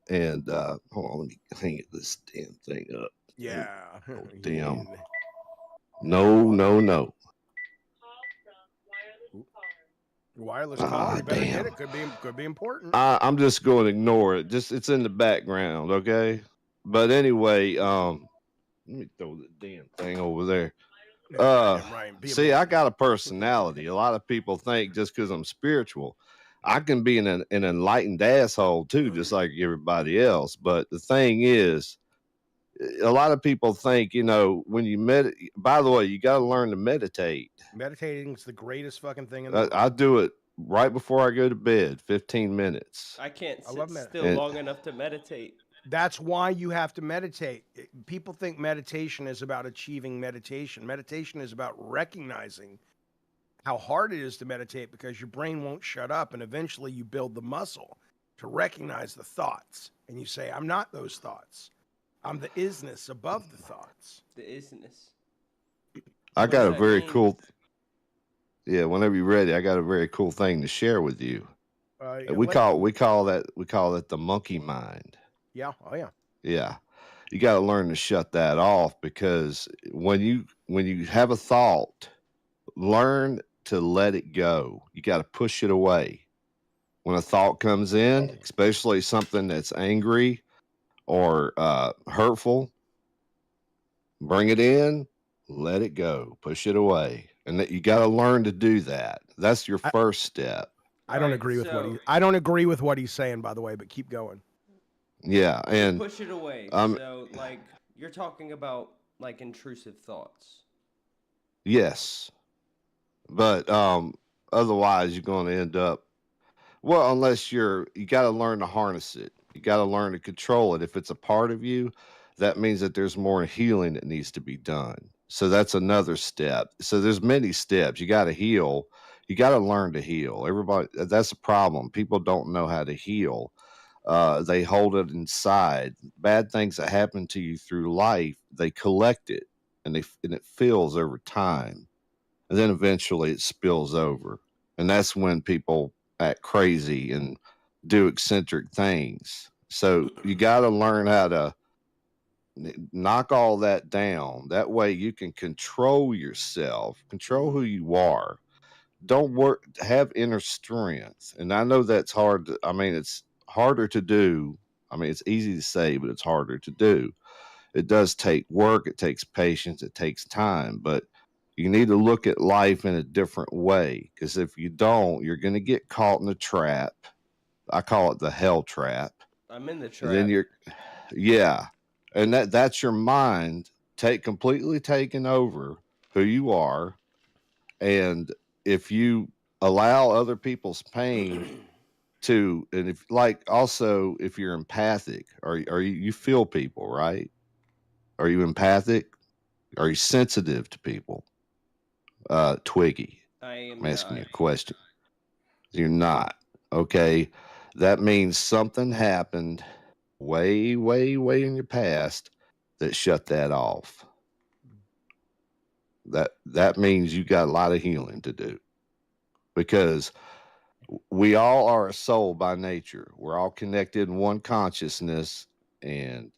And hold on, let me hang this damn thing up. Yeah. Oh, damn. No. Wireless caller. You better get it. Could be important. I'm just going to ignore it. It's in the background, okay? But anyway, let me throw the damn thing over there. See, I got a personality. A lot of people think just because I'm spiritual, I can be an enlightened asshole too, just like everybody else. But the thing is, a lot of people think, when you meditate. By the way, you got to learn to meditate. Meditating is the greatest fucking thing in the world. I do it right before I go to bed, 15 minutes. I can't sit still long enough to meditate. That's why you have to meditate. People think meditation is about achieving meditation. Meditation is about recognizing how hard it is to meditate because your brain won't shut up, and eventually you build the muscle to recognize the thoughts. And you say, I'm not those thoughts. I'm the isness above the thoughts. The isness. I got a very cool... Yeah, whenever you're ready, I got a very cool thing to share with you. We call it the monkey mind. Yeah. Oh yeah. Yeah. You got to learn to shut that off because when you have a thought, learn to let it go. You got to push it away. When a thought comes in, especially something that's angry or hurtful, bring it in, let it go, push it away. And that you got to learn to do that. That's your first step. I don't agree with I don't agree with what he's saying, by the way, but keep going. Yeah, and push it away. So like you're talking about like intrusive thoughts. yes. But otherwise you're going to end up, well, unless you got to learn to harness it. You got to learn to control it. If it's a part of you, that means that there's more healing that needs to be done. So that's another step. So there's many steps. You got to heal. You got to learn to heal. Everybody, that's a problem. People don't know how to heal. They hold it inside. Bad things that happen to you through life, they collect it, and it fills over time, and then eventually it spills over, and that's when people act crazy and do eccentric things. So you got to learn how to knock all that down. That way you can control yourself, control who you are. Don't work, have inner strength. And I know that's hard. I mean, it's harder to do. I mean, it's easy to say, but it's harder to do. It does take work, it takes patience, it takes time, but you need to look at life in a different way, because if you don't, you're going to get caught in a trap. I call it the hell trap. I'm in the trap. And then yeah. And that's your mind completely taking over who you are. And if you allow other people's pain and if like, also, if you're empathic, are you feel people, right? Are you empathic? Are you sensitive to people? Twiggy, I'm asking you a question. You're not. Okay. That means something happened way, way, way in your past that shut that off. That means you got a lot of healing to do, because we all are a soul by nature. We're all connected in one consciousness, and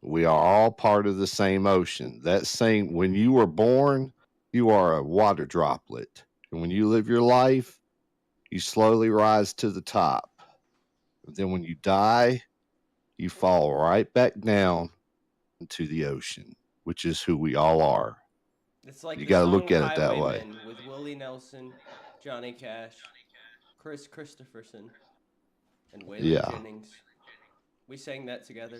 we are all part of the same ocean. When you were born, you are a water droplet. And when you live your life, you slowly rise to the top. Then when you die, you fall right back down into the ocean, which is who we all are. It's like you the got to song look at it that way. Highwaymen with Willie Nelson, Johnny Cash, Chris Christopherson, and Waylon Jennings. We sang that together.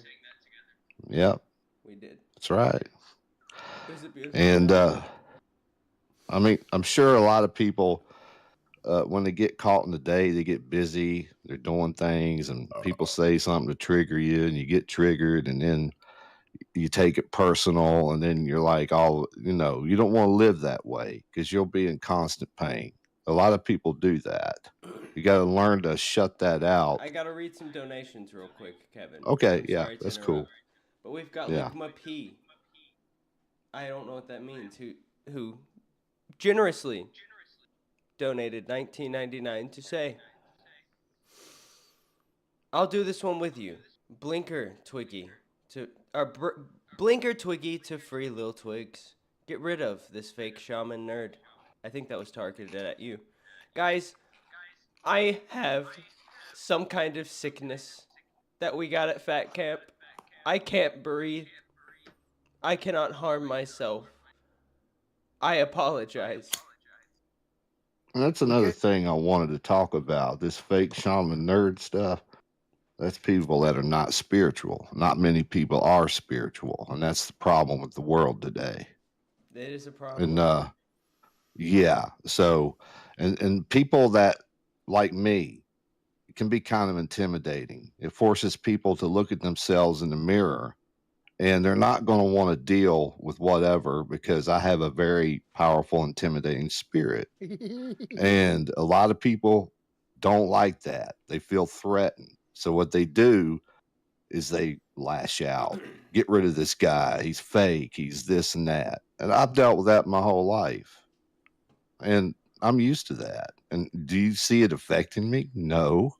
Yep. We did. That's right. It was a beautiful And song. I mean, I'm sure a lot of people, when they get caught in the day, they get busy, they're doing things, and people say something to trigger you, and you get triggered, and then you take it personal, and then you're like, you don't want to live that way, because you'll be in constant pain. A lot of people do that. You got to learn to shut that out. I got to read some donations real quick, Kevin. Okay, yeah, that's cool. But we've got Ligma P. I don't know what that means. Who generously donated $19.99 to say, "I'll do this one with you. Blinker Twiggy to free Lil Twigs. Get rid of this fake shaman nerd." I think that was targeted at you. Guys, I have some kind of sickness that we got at Fat Camp. I can't breathe. I cannot harm myself. I apologize. And that's another thing I wanted to talk about, this fake shaman nerd stuff. That's people that are not spiritual. Not many people are spiritual, and that's the problem with the world today. That is a problem. And yeah, so and people that, like me, it can be kind of intimidating. It forces people to look at themselves in the mirror, and they're not going to want to deal with whatever, because I have a very powerful, intimidating spirit. And a lot of people don't like that. They feel threatened. So what they do is they lash out. Get rid of this guy. He's fake. He's this and that. And I've dealt with that my whole life. And I'm used to that. And do you see it affecting me? No.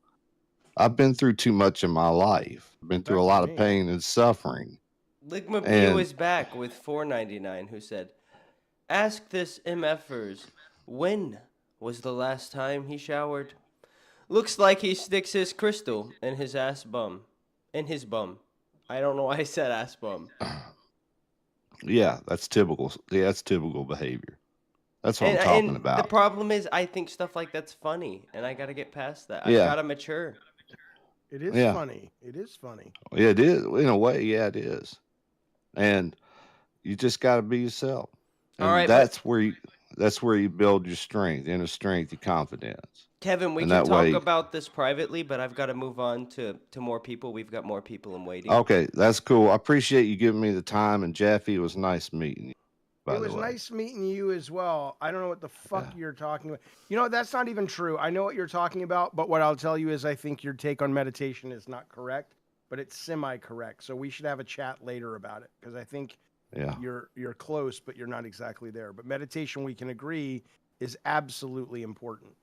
I've been through too much in my life. I've been through a lot of pain and suffering. Ligma P was back with $4.99, who said, "Ask this MFers, when was the last time he showered? Looks like he sticks his crystal in his ass bum. In his bum." I don't know why I said ass bum. Yeah, that's typical. Yeah, that's typical behavior. That's what I'm talking And the about. problem is, I think stuff like that's funny, and I gotta get past that. I've Yeah. gotta mature. It is Yeah. funny. It is funny. Yeah, it is. In a way, yeah, it is. And you just got to be yourself. All And right, but that's where you build your strength, inner strength, your confidence. Kevin, we And can that talk way, about this privately, but I've got to move on to more people. We've got more people in waiting. okay, that's cool. I appreciate you giving me the time. And Jaffe, it was nice meeting you, by It the was way. nice meeting you as well. I don't know what the fuck Yeah. you're talking about. You know, that's not even true. I know what you're talking about, but what I'll tell you is I think your take on meditation is not correct, but it's semi-correct. So we should have a chat later about it because I think Yeah. you're close, but you're not exactly there. But meditation, we can agree, is absolutely important.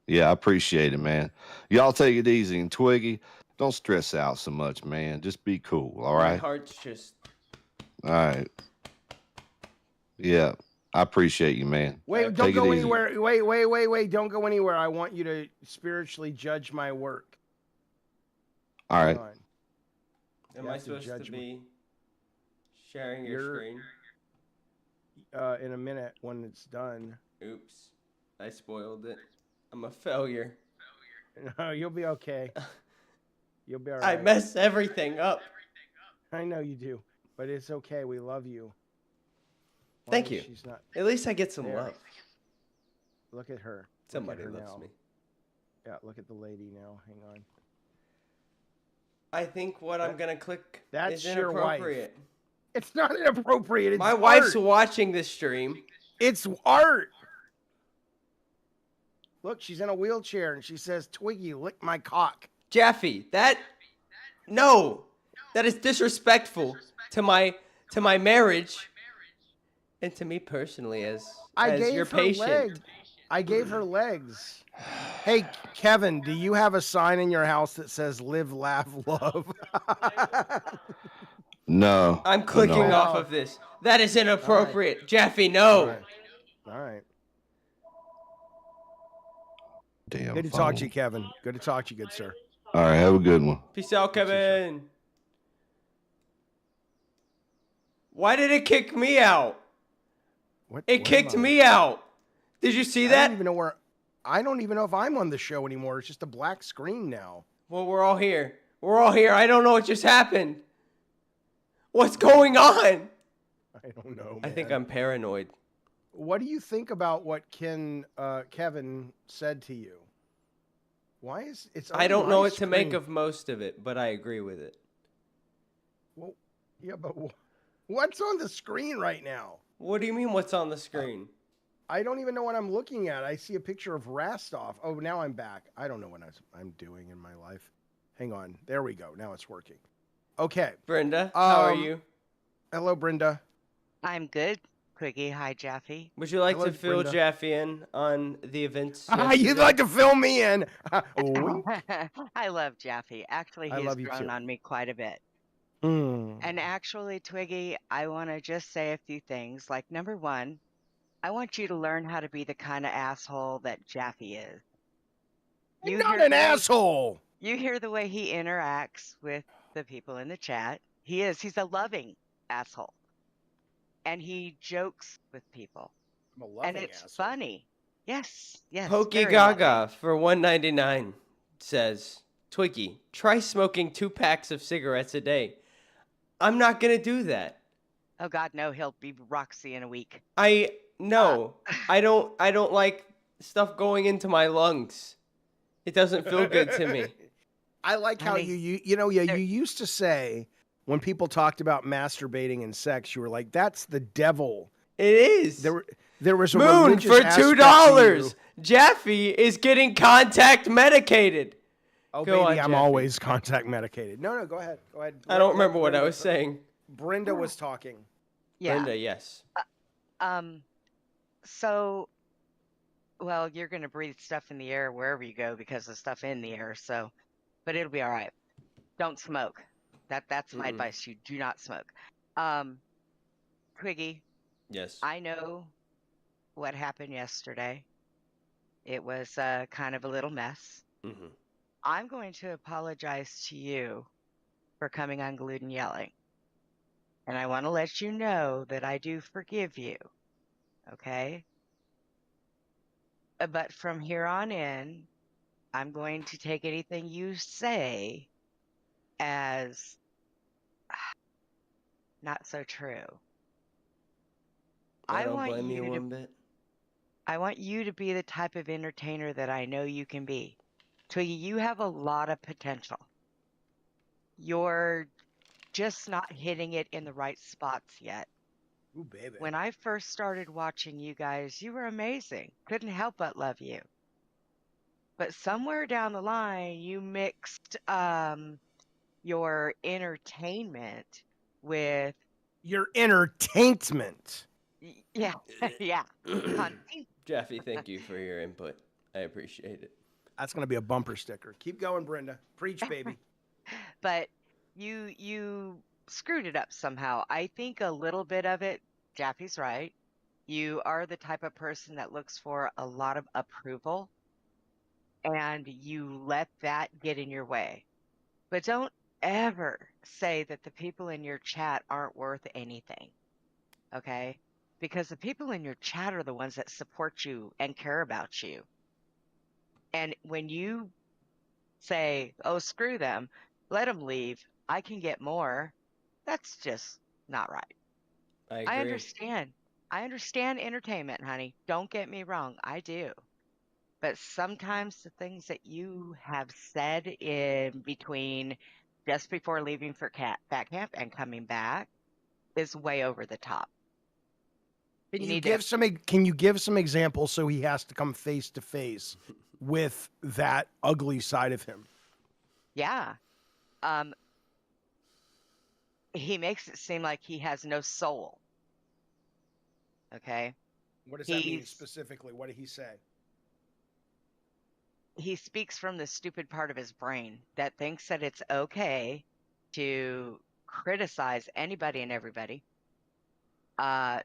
Yeah, I appreciate it, man. Y'all take it easy. And Twiggy, don't stress out so much, man. Just be cool, all My right? heart's just. All right. Yeah, I appreciate you, man. Wait, Take don't it go easy. anywhere. Wait. Don't go anywhere. I want you to spiritually judge my work. All Hang right. on. Am You I have to supposed to judge me. be sharing your You're- screen? In a minute when it's done. Oops, I spoiled it. I'm a failure. No, you'll be okay. You'll be all I right. mess everything up. I know you do, but it's okay. We love you. Why Thank is you. She's not. At least I get some There. love. Look at her. Somebody look at her loves now. me. Yeah, look at the lady now. Hang on. I think what I'm gonna click That's is your wife. inappropriate. It's not inappropriate. It's My wife's art. watching this stream. It's art. Look, she's in a wheelchair and she says, "Twiggy, lick my cock." Jaffe, that is disrespectful to my marriage and to me personally as I your gave her patient. legs. I gave her legs. Hey, Kevin, do you have a sign in your house that says "Live, Laugh, Love"? No. I'm clicking no. off of this. That is inappropriate. Jaffe, no. All right. Damn. Good to talk to you, Kevin. Good to talk to you, good sir. All right. Have a good one. Peace out, You too, sir. Kevin. Why did it kick me out? It kicked me out. Did you see I that? don't even know where. I don't even know if I'm on the show anymore. It's just a black screen now. Well, we're all here. We're all here. I don't know what just happened. What's going on? I don't know. I think man. I'm paranoid. What do you think about what Kevin said to you? Why is it's? I on don't my know what to make screen. of most of it, but I agree with it. Well, yeah, but what's on the screen right now? What do you mean what's on the screen? I don't even know what I'm looking at. I see a picture of Rastov. Oh, now I'm back. I don't know what I'm doing in my life. Hang on. There we go. Now it's working. Okay. Brenda, how are you? Hello, Brenda. I'm good, Twiggy. Hi, Jaffe. Would you like Hello, to fill Brenda. Jaffe in on the events? You'd yesterday? like to fill me in. Wink. I love Jaffe. Actually, I he's love you grown too. on me quite a bit. Mm. And actually, Twiggy, I want to just say a few things. Like, number one, I want you to learn how to be the kind of asshole that Jaffe is. I'm not an asshole. You hear the way he interacts with the people in the chat. He's a loving asshole. And he jokes with people. I'm a loving And it's asshole. funny. Yes. Pokey very Gaga loving. for $1.99 says, Twiggy, try smoking 2 packs of cigarettes a day. I'm not gonna do that. Oh God, no, he'll be Roxy in a week. No, I don't like stuff going into my lungs. It doesn't feel good to me. I like how Honey, you used to say when people talked about masturbating and sex, you were like, "That's the devil." It is. There was a Moon religious for aspect to $2. you. Jaffe is getting contact medicated. Oh, Go baby, on, I'm Jaffe. always contact medicated. No, go ahead. I don't remember what I was saying. Brenda was talking. yeah. Brenda, yes. So, well, you're gonna breathe stuff in the air wherever you go because of stuff in the air. So, but it'll be all right. Don't smoke. That's my advice. You do not smoke. Twiggy, Yes. I know what happened yesterday. It was kind of a little mess. Mm-hmm. I'm going to apologize to you for coming unglued and yelling. And I want to let you know that I do forgive you. Okay? but from here on in, I'm going to take anything you say as not so true. I don't blame you one bit. I want you to be the type of entertainer that I know you can be. Twiggy, you have a lot of potential. You're just not hitting it in the right spots yet. Ooh, baby. When I first started watching you guys, you were amazing. Couldn't help but love you. But somewhere down the line, you mixed your entertainment with Your entertainment. yeah, yeah. Content. Jaffe, thank you for your input. I appreciate it. That's gonna be a bumper sticker. Keep going, Brenda. Preach, baby. But you screwed it up somehow. I think a little bit of it, Jaffe's right. You are the type of person that looks for a lot of approval, and you let that get in your way. But don't ever say that the people in your chat aren't worth anything. Okay? Because the people in your chat are the ones that support you and care about you. And when you say, oh, screw them, let them leave, I can get more, that's just not right. I I agree. understand. I understand entertainment, honey. Don't get me wrong. I do. But sometimes the things that you have said in between just before leaving for fat camp and coming back is way over the top. Can you need give to- some? Can you give some examples so he has to come face to face with that ugly side of him? Yeah. He makes it seem like he has no soul. Okay. What does that mean He's- specifically? What did he say? He speaks from the stupid part of his brain that thinks that it's okay to criticize anybody and everybody,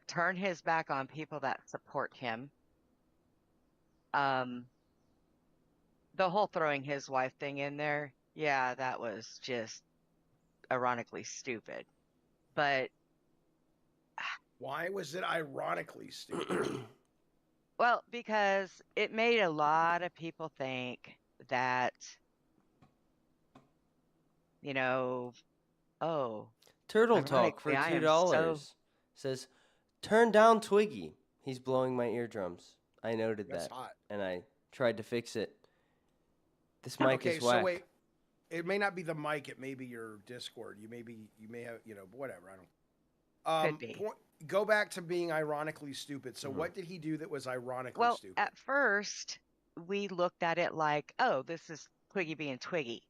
turn his back on people that support him. The whole throwing his wife thing in there, yeah, that was just ironically stupid. But Why was it ironically stupid? well, because it made a lot of people think that, you know, oh, Turtle Talk for ironically, I am $2 says, "Turn down Twiggy. He's blowing my eardrums." I noted That's that, hot. and I tried to fix it. This mic Okay, is whack. so wait. It may not be the mic. It may be your Discord. You may have, whatever. I don't. Could be. Go back to being ironically stupid. So what did he do that was ironically Well, stupid? at first, we looked at it like, oh, this is Twiggy being Twiggy.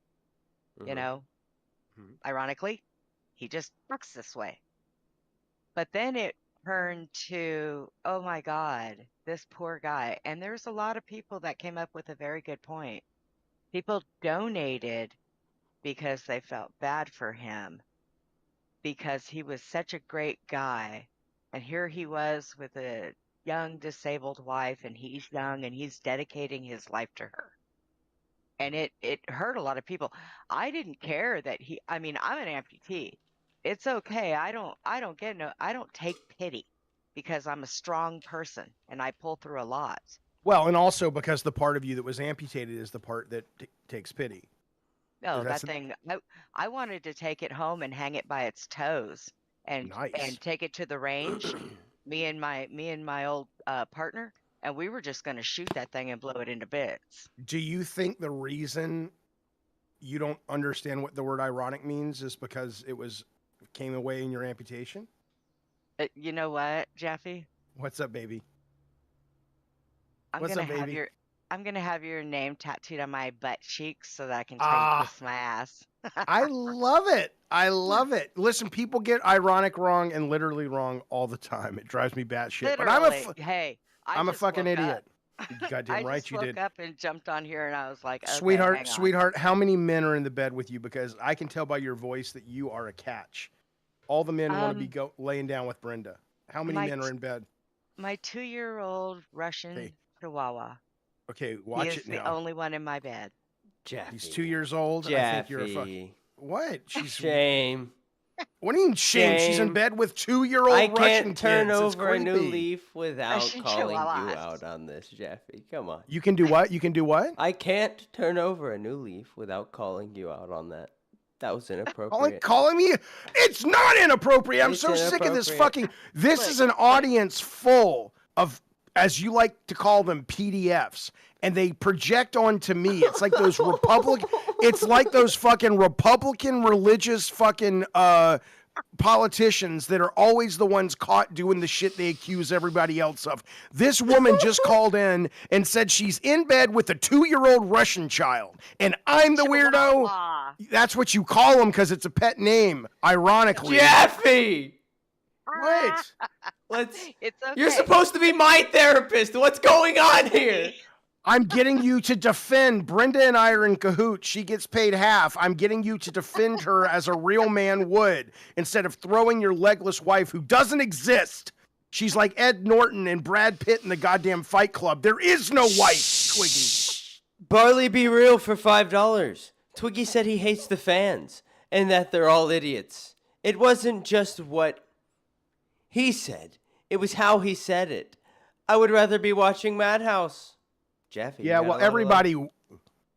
You know, ironically, he just looks this way. But then it turned to, oh my God, this poor guy. And there's a lot of people that came up with a very good point. People donated because they felt bad for him because he was such a great guy. And here he was with a young disabled wife, and he's young and he's dedicating his life to her. And it hurt a lot of people. I didn't care that I'm an amputee. It's okay. I don't take pity because I'm a strong person and I pull through a lot. Well, and also because the part of you that was amputated is the part that takes pity. No, That's that thing, I wanted to take it home and hang it by its toes and Nice. take it to the range. me and my old partner, and we were just going to shoot that thing and blow it into bits. Do you think the reason you don't understand what the word ironic means is because it came away in your amputation? You know what, Jaffe? What's up, baby? I'm What's gonna up, have baby? I'm gonna have your name tattooed on my butt cheeks so that I can tell you kiss my ass. I love it. I love it. Listen, people get ironic wrong and literally wrong all the time. It drives me batshit. But I'm a fucking idiot. Goddamn right you did. I just woke up and jumped on here and I was like, okay, Sweetheart, how many men are in the bed with you? Because I can tell by your voice that you are a catch. All the men want to be laying down with Brenda. How many men are in bed? My 2-year-old Russian Chihuahua. Okay, watch he it is now. the only one in my bed. Jaffe. He's 2 years old. Jaffe. I think you're a fuck. What? Shame. What do you mean shame? She's in Shame. bed with 2-year-old I Russian can't turn kids. It's over a new creepy. leaf without Russian calling you chihuahuas. out on this, Jaffe. Come on. You can do what? You can do what? I can't turn over a new leaf without calling you out on that. That was inappropriate. Calling me? It's not inappropriate. I'm It's so sick of this inappropriate. fucking. This is an audience full of, as you like to call them, PDFs, and they project onto me. It's like those It's like those fucking Republican religious fucking politicians that are always the ones caught doing the shit they accuse everybody else of. This woman just called in and said she's in bed with a 2-year-old Russian child, and I'm the weirdo. Chihuahua. That's what you call them because it's a pet name, ironically. Jaffe! What? It's okay. You're supposed to be my therapist. What's going on here? I'm getting you to defend. Brenda and I are in cahoots. She gets paid half. I'm getting you to defend her as a real man would, instead of throwing your legless wife who doesn't exist. She's like Ed Norton and Brad Pitt in the goddamn Fight Club. There is no wife, Twiggy. Barley be real for $5. Twiggy said he hates the fans and that they're all idiots. It wasn't just what he said. It was how he said it. I would rather be watching Madhouse. Jaffe. Yeah, well, everybody.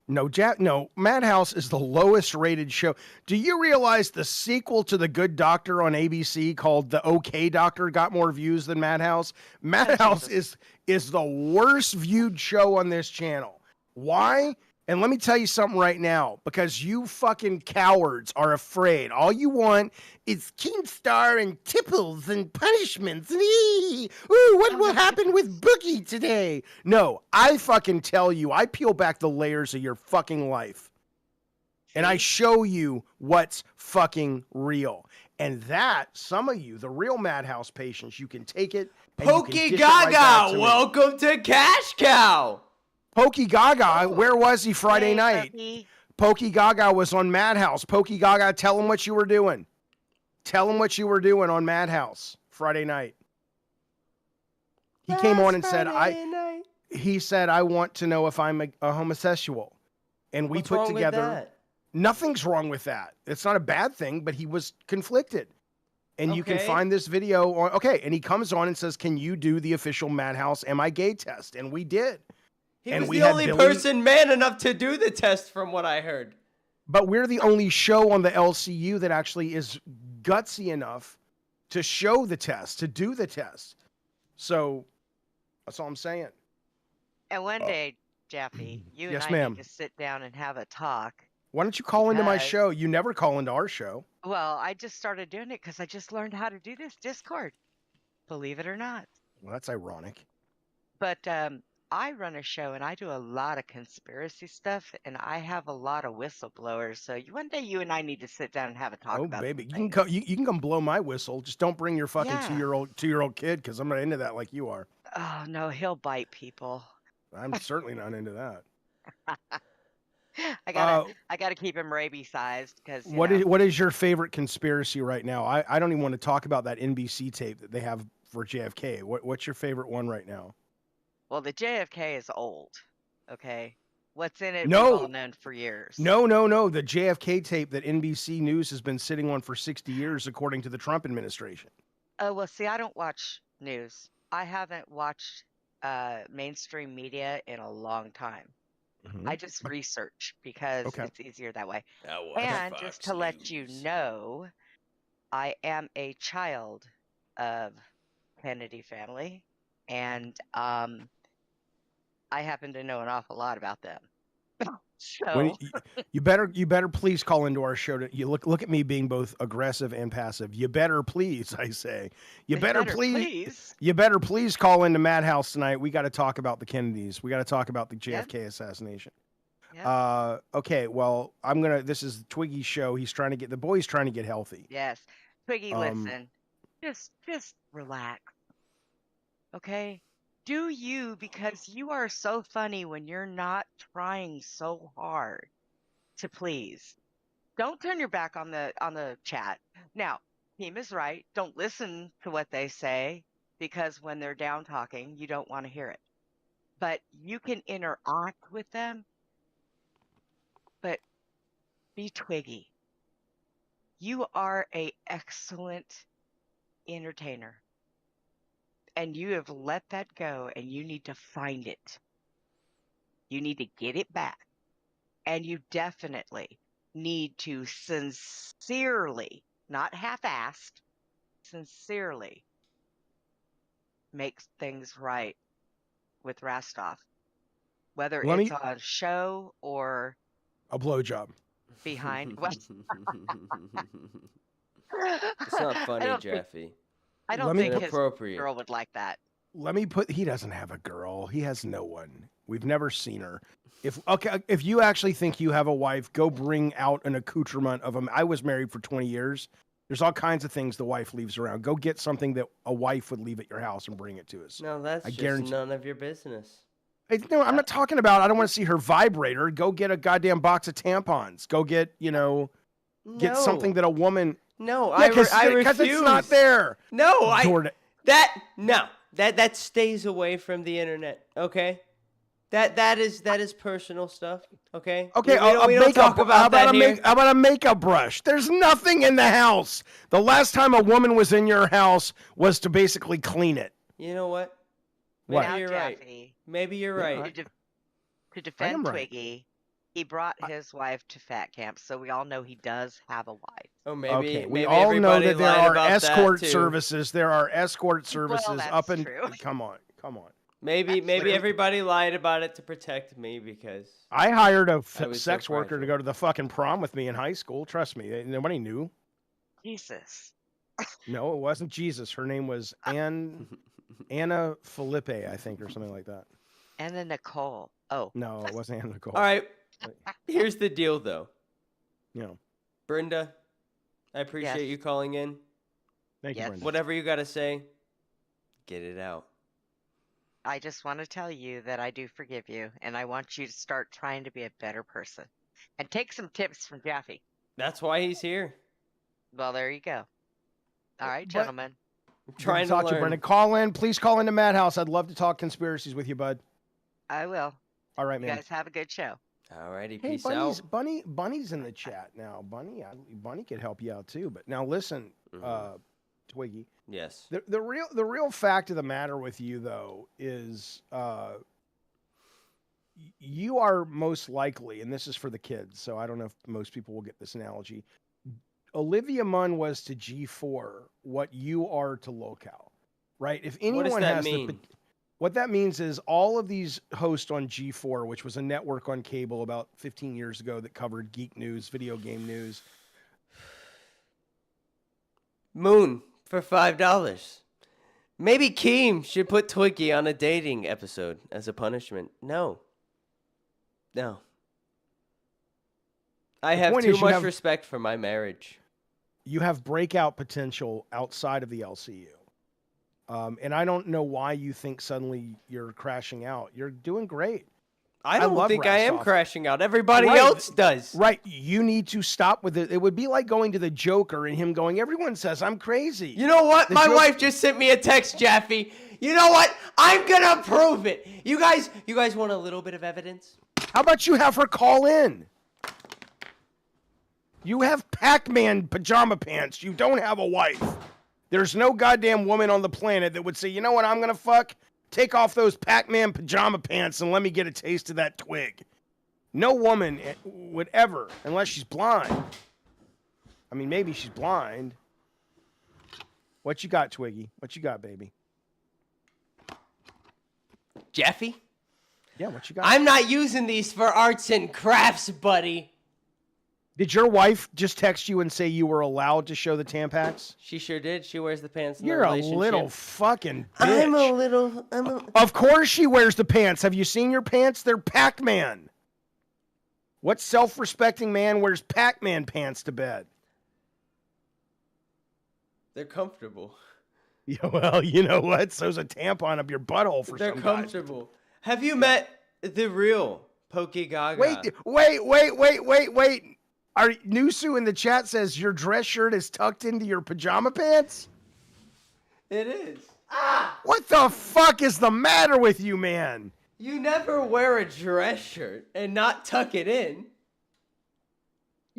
No, Madhouse is the lowest rated show. Do you realize the sequel to The Good Doctor on ABC called The OK Doctor got more views than Madhouse? Madhouse is the worst viewed show on this channel. Why? And let me tell you something right now, because you fucking cowards are afraid. All you want is Keemstar and tipples and punishments. Ooh, what will happen with Boogie today? No, I fucking tell you, I peel back the layers of your fucking life. And I show you what's fucking real. And that, some of you, the real Madhouse patients, you can take it. Pokey Gaga, welcome to Cash Cow. Pokey Gaga, where was he Friday night? Puppy. Pokey Gaga was on Madhouse. Pokey Gaga, tell him what you were doing. Tell him what you were doing on Madhouse Friday night. He came on and said, he said, I want to know if I'm a homosexual. And we put together. Nothing's wrong with that. It's not a bad thing, but he was conflicted. And you can find this video on, and he comes on and says, can you do the official Madhouse Am I Gay test? And we did. He was the only person man enough to do the test, from what I heard. But we're the only show on the LCU that actually is gutsy enough to show the test, to do the test. So that's all I'm saying. And one day, Jaffe, you and Yes, I ma'am. need to sit down and have a talk. Why don't you call into my show? You never call into our show. Well, I just started doing it because I just learned how to do this Discord. Believe it or not. Well, that's ironic. But I run a show and I do a lot of conspiracy stuff, and I have a lot of whistleblowers. So one day you and I need to sit down and have a talk about. Oh, baby, you can come blow my whistle. Just don't bring your fucking two-year-old kid, because I'm not into that like you are. Oh no, he'll bite people. I'm certainly not into that. I gotta keep him rabies-sized because. What is your favorite conspiracy right now? I don't even want to talk about that NBC tape that they have for JFK. What's your favorite one right now? Well, the JFK is old. Okay, what's in it? No, we've all known for years. No. The JFK tape that NBC News has been sitting on for 60 years, according to the Trump administration. Oh well, see, I don't watch news. I haven't watched mainstream media in a long time. Mm-hmm. I just research because it's easier that way. And just to let you know, I am a child of Kennedy family, and I happen to know an awful lot about them. So you better please call into our show. You look at me being both aggressive and passive. You better please, I say. You better please call into Madhouse tonight. We got to talk about the Kennedys. We got to talk about the JFK assassination. Yep. Okay, well, this is Twiggy's show. The boy's trying to get healthy. Yes. Twiggy, listen. Just relax. Okay? Do you, because you are so funny when you're not trying so hard to please. Don't turn your back on the chat. Now, Team is right. Don't listen to what they say, because when they're down talking, you don't want to hear it. But you can interact with them. But be Twiggy. You are a excellent entertainer. And you have let that go, and you need to find it. You need to get it back. And you definitely need to sincerely, not half-assed, sincerely make things right with Rastov. Whether Let it's me on show or a blowjob. behind. Well, It's not funny, I Jaffe. don't Let me think put- his Inappropriate. girl would like that. Let me put. He doesn't have a girl. He has no one. We've never seen her. If you actually think you have a wife, go bring out an accoutrement of him. I was married for 20 years. There's all kinds of things the wife leaves around. Go get something that a wife would leave at your house and bring it to us. No, that's just none of your business. No, I'm not talking about. I don't want to see her vibrator. Go get a goddamn box of tampons. Go get get something that a woman. No, Yeah, I refuse. Because it's not there. No, Jordan. that stays away from the internet. Okay, that is personal stuff. Okay. Okay, we don't talk about that here. How about a makeup brush? There's nothing in the house. The last time a woman was in your house was to basically clean it. You know what? What? Maybe you're right. Jaffe, Maybe you're right. to defend right. Twiggy, he brought his wife to fat camp, so we all know he does have a wife. Oh, maybe. Okay, we maybe all know everybody that there lied are about escort that, too. services. There are escort services that's up and true. come on. Maybe Absolutely. everybody lied about it to protect me because I hired a I was sex so worker to fragile. go to the fucking prom with me in high school. Trust me, nobody knew. Jesus. No, it wasn't Jesus. Her name was Anna Felipe, I think, or something like that. And then Nicole. Oh, No, it wasn't Anna Nicole. All right. Here's the deal, though. Brenda, I appreciate Yes. you calling in. Thank you, Yes. Brenda. Whatever you got to say, get it out. I just want to tell you that I do forgive you, and I want you to start trying to be a better person. And take some tips from Jaffe. That's why he's here. Well, there you go. All right, But- gentlemen. I'm Good to trying to talk to you, learn. Brenda. Call in. Please call into Madhouse. I'd love to talk conspiracies with you, bud. I will. All right, You man. guys have a good show. Alrighty, Hey, peace out. Bunny's in the chat now. Bunny could help you out too. But now listen, Twiggy. Yes. The real fact of the matter with you though is you are most likely, and this is for the kids, so I don't know if most people will get this analogy. Olivia Munn was to G4 what you are to Lolcow, right? If anyone What does that has mean? what that means is all of these hosts on G4, which was a network on cable about 15 years ago that covered geek news, video game news. Moon for $5. Maybe Keem should put Twiggy on a dating episode as a punishment. No. I have point too is you much have- respect for my marriage. You have breakout potential outside of the LCU. And I don't know why you think suddenly you're crashing out. You're doing great. I don't love think I am Rastov. crashing out. Everybody Right. else does. Right. You need to stop with it. It would be like going to the Joker and him going, everyone says I'm crazy. You know what? The My joke- wife just sent me a text, Jaffe. You know what? I'm gonna prove it. You guys want a little bit of evidence? How about you have her call in? You have Pac-Man pajama pants. You don't have a wife. There's no goddamn woman on the planet that would say, you know what I'm going to fuck? Take off those Pac-Man pajama pants and let me get a taste of that twig. No woman would ever, unless she's blind. I mean, maybe she's blind. What you got, Twiggy? What you got, baby? Jaffe? Yeah, what you got? I'm not using these for arts and crafts, buddy. Did your wife just text you and say you were allowed to show the Tampax? She sure did. She wears the pants in You're the a relationship. little fucking bitch. I'm a... Of course she wears the pants. Have you seen your pants? They're Pac-Man. What self-respecting man wears Pac-Man pants to bed? They're comfortable. Yeah, well, you know what? So's a tampon up your butthole for They're some guys. comfortable. Have you met the real Pokey Gaga? Wait. Are Nusu in the chat says your dress shirt is tucked into your pajama pants? It is. What the fuck is the matter with you, man? You never wear a dress shirt and not tuck it in.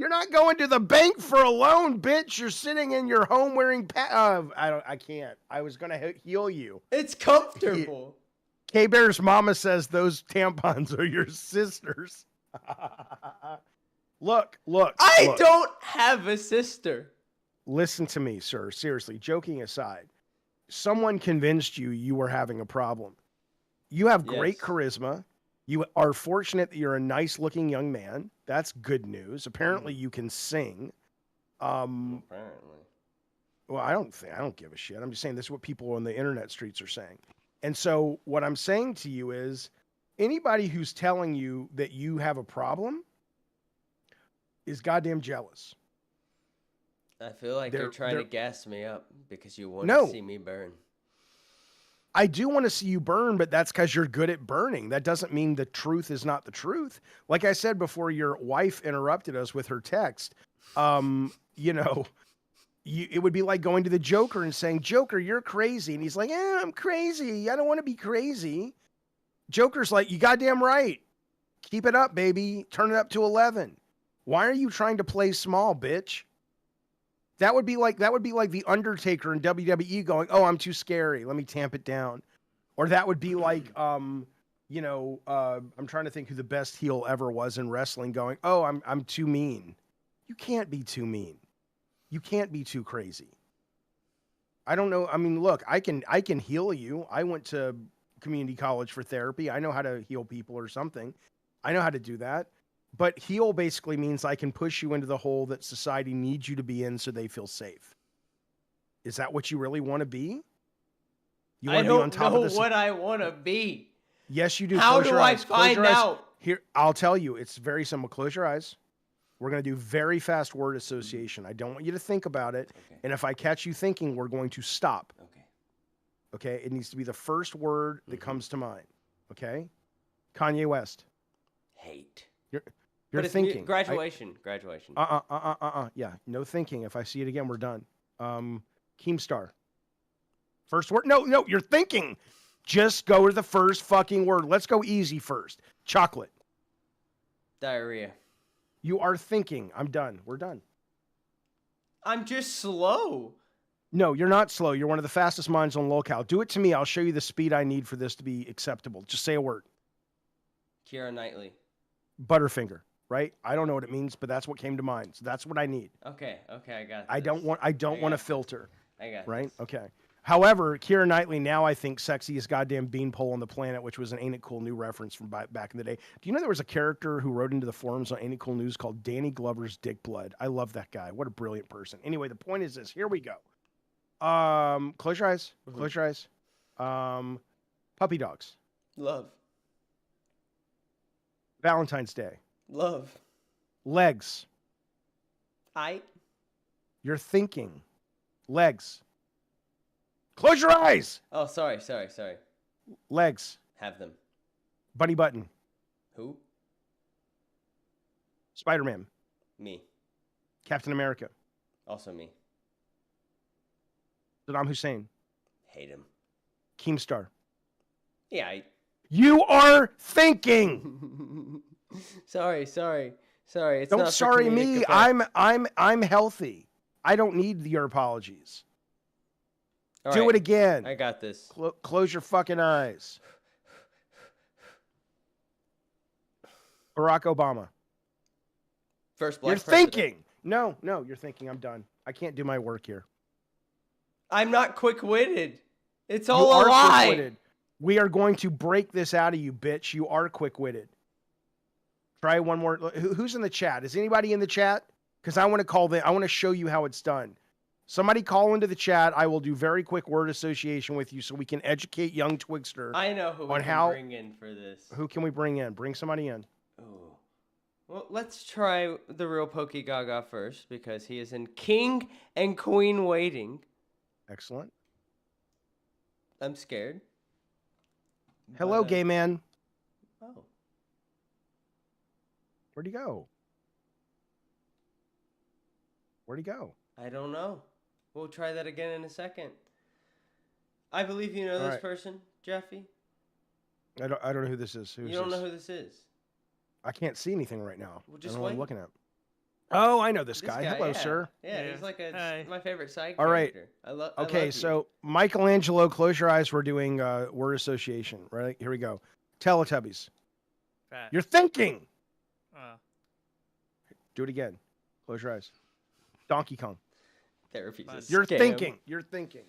You're not going to the bank for a loan, bitch. You're sitting in your home wearing I can't. I was going to heal you. It's comfortable. K-Bear's mama says those tampons are your sisters. Look. I don't have a sister. Listen to me, sir. Seriously, joking aside. Someone convinced you were having a problem. You have great charisma. You are fortunate that you're a nice-looking young man. That's good news. Apparently, you can sing. Apparently. Well, I don't give a shit. I'm just saying this is what people on the internet streets are saying. And so what I'm saying to you is anybody who's telling you that you have a problem is goddamn jealous. I feel like you're trying to gas me up because you want to see me burn. I do want to see you burn, but that's because you're good at burning. That doesn't mean the truth is not the truth. Like I said before, your wife interrupted us with her text. It would be like going to the Joker and saying, Joker, you're crazy. And he's like, yeah, I'm crazy. I don't want to be crazy. Joker's like, you goddamn right. Keep it up, baby. Turn it up to 11. Why are you trying to play small, bitch? That would be like the Undertaker in WWE going, oh, I'm too scary. Let me tamp it down. Or that would be like, I'm trying to think who the best heel ever was in wrestling going, oh, I'm too mean. You can't be too mean. You can't be too crazy. I don't know. I mean, look, I can heal you. I went to community college for therapy. I know how to heal people or something. I know how to do that. But heal basically means I can push you into the hole that society needs you to be in so they feel safe. Is that what you really want to be? You want to be on top of this? What I want to be. Yes, you do. How do I find out? Here, I'll tell you. It's very simple. Close your eyes. We're going to do very fast word association. I don't want you to think about it. Okay. And if I catch you thinking, we're going to stop. Okay? It needs to be the first word that comes to mind. Okay? Kanye West. Hate. You're thinking. Graduation. Yeah, no thinking. If I see it again, we're done. Keemstar. First word. No, you're thinking. Just go to the first fucking word. Let's go easy first. Chocolate. Diarrhea. You are thinking. I'm done. We're done. I'm just slow. No, you're not slow. You're one of the fastest minds on Lolcow. Do it to me. I'll show you the speed I need for this to be acceptable. Just say a word. Keira Knightley. Butterfinger. Right? I don't know what it means, but that's what came to mind. So that's what I need. Okay, I got this. I don't want to filter. I got right? This. Okay. However, Keira Knightley now I think sexiest goddamn beanpole on the planet, which was an Ain't It Cool New reference from back in the day. Do you know there was a character who wrote into the forums on Ain't It Cool News called Danny Glover's Dick Blood? I love that guy. What a brilliant person. Anyway, the point is this. Here we go. Close your eyes. Mm-hmm. Close your eyes. Puppy dogs. Love. Valentine's Day. Love. Legs. You're thinking. Legs. Close your eyes. Oh, sorry. Legs. Have them. Bunny Button. Who? Spider-Man. Me. Captain America. Also me. Saddam Hussein. Hate him. Keemstar. Yeah, You are thinking. Sorry. It's don't not sorry me. I'm healthy. I don't need your apologies. All Do right. it again. I got this. Close your fucking eyes. Barack Obama. First black You're president. thinking. No, you're thinking. I'm done. I can't do my work here. I'm not quick-witted. It's all You a are lie. quick-witted. We are going to break this out of you, bitch. You are quick-witted. Try one more. Who's in the chat? Is anybody in the chat? Because I want to call them. I want to show you how it's done. Somebody call into the chat. I will do very quick word association with you so we can educate young Twigster. I know who we can bring in for this. Who can we bring in? Bring somebody in. Oh. Well, let's try the real Pokey Gaga first because he is in King and Queen Waiting. Excellent. I'm scared. Hello, gay man. Oh. Where'd he go? I don't know. We'll try that again in a second. I believe you know this person, Jaffe. I don't know who this is. You don't know who this is. I can't see anything right now. Well, just I don't know wait. what I'm looking at. Oh, I know this This guy. guy, Hello, yeah. sir. Yeah, Yeah. he's like Hi. my favorite side All right. character. I love Okay, you. so Michelangelo, close your eyes. We're doing word association. Right here we go. Teletubbies. Fat. You're thinking. Uh, Do it again. Close your eyes. Donkey Kong. Therapy's a You're scam. thinking. You're thinking.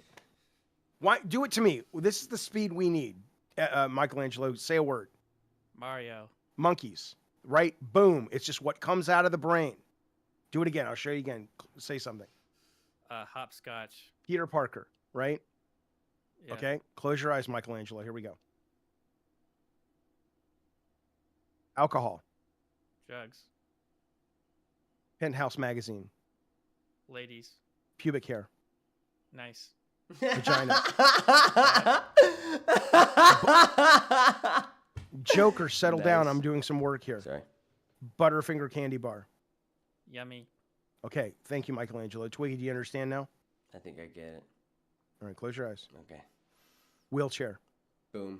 Why? Do it to me. This is the speed we need. Michelangelo, say a word. Mario. Monkeys. Right? Boom. It's just what comes out of the brain. Do it again. I'll show you again. Say something. Hopscotch. Peter Parker. Right? Yeah. Okay. Close your eyes, Michelangelo. Here we go. Alcohol. Drugs. Penthouse magazine. Ladies. Pubic hair. Nice. Vagina. Joker, settle down. Nice. I'm doing some work here. Sorry. Butterfinger candy bar. Yummy. Okay. Thank you, Michelangelo. Twiggy, do you understand now? I think I get it. All right. Close your eyes. Okay. Wheelchair. Boom.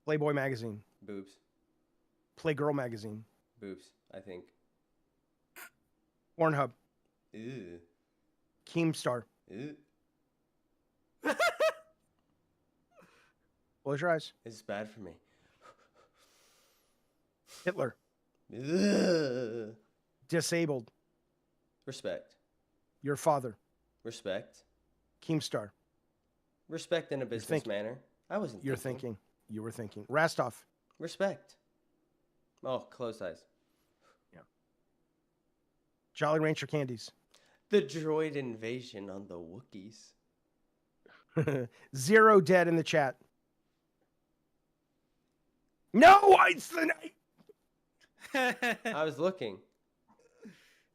Playboy magazine. Boobs. Playgirl magazine. Boobs. I think. Pornhub. Ew. Keemstar. Ew. Close your eyes. This is bad for me. Hitler. Ugh. Disabled. Respect. Your father. Respect. Keemstar. Respect in a business think- manner. I wasn't You're thinking. You were thinking. Rastov. Respect. Oh, closed eyes. Jolly Rancher candies. The droid invasion on the Wookiees. Zero dead in the chat. No, it's the night. I was looking.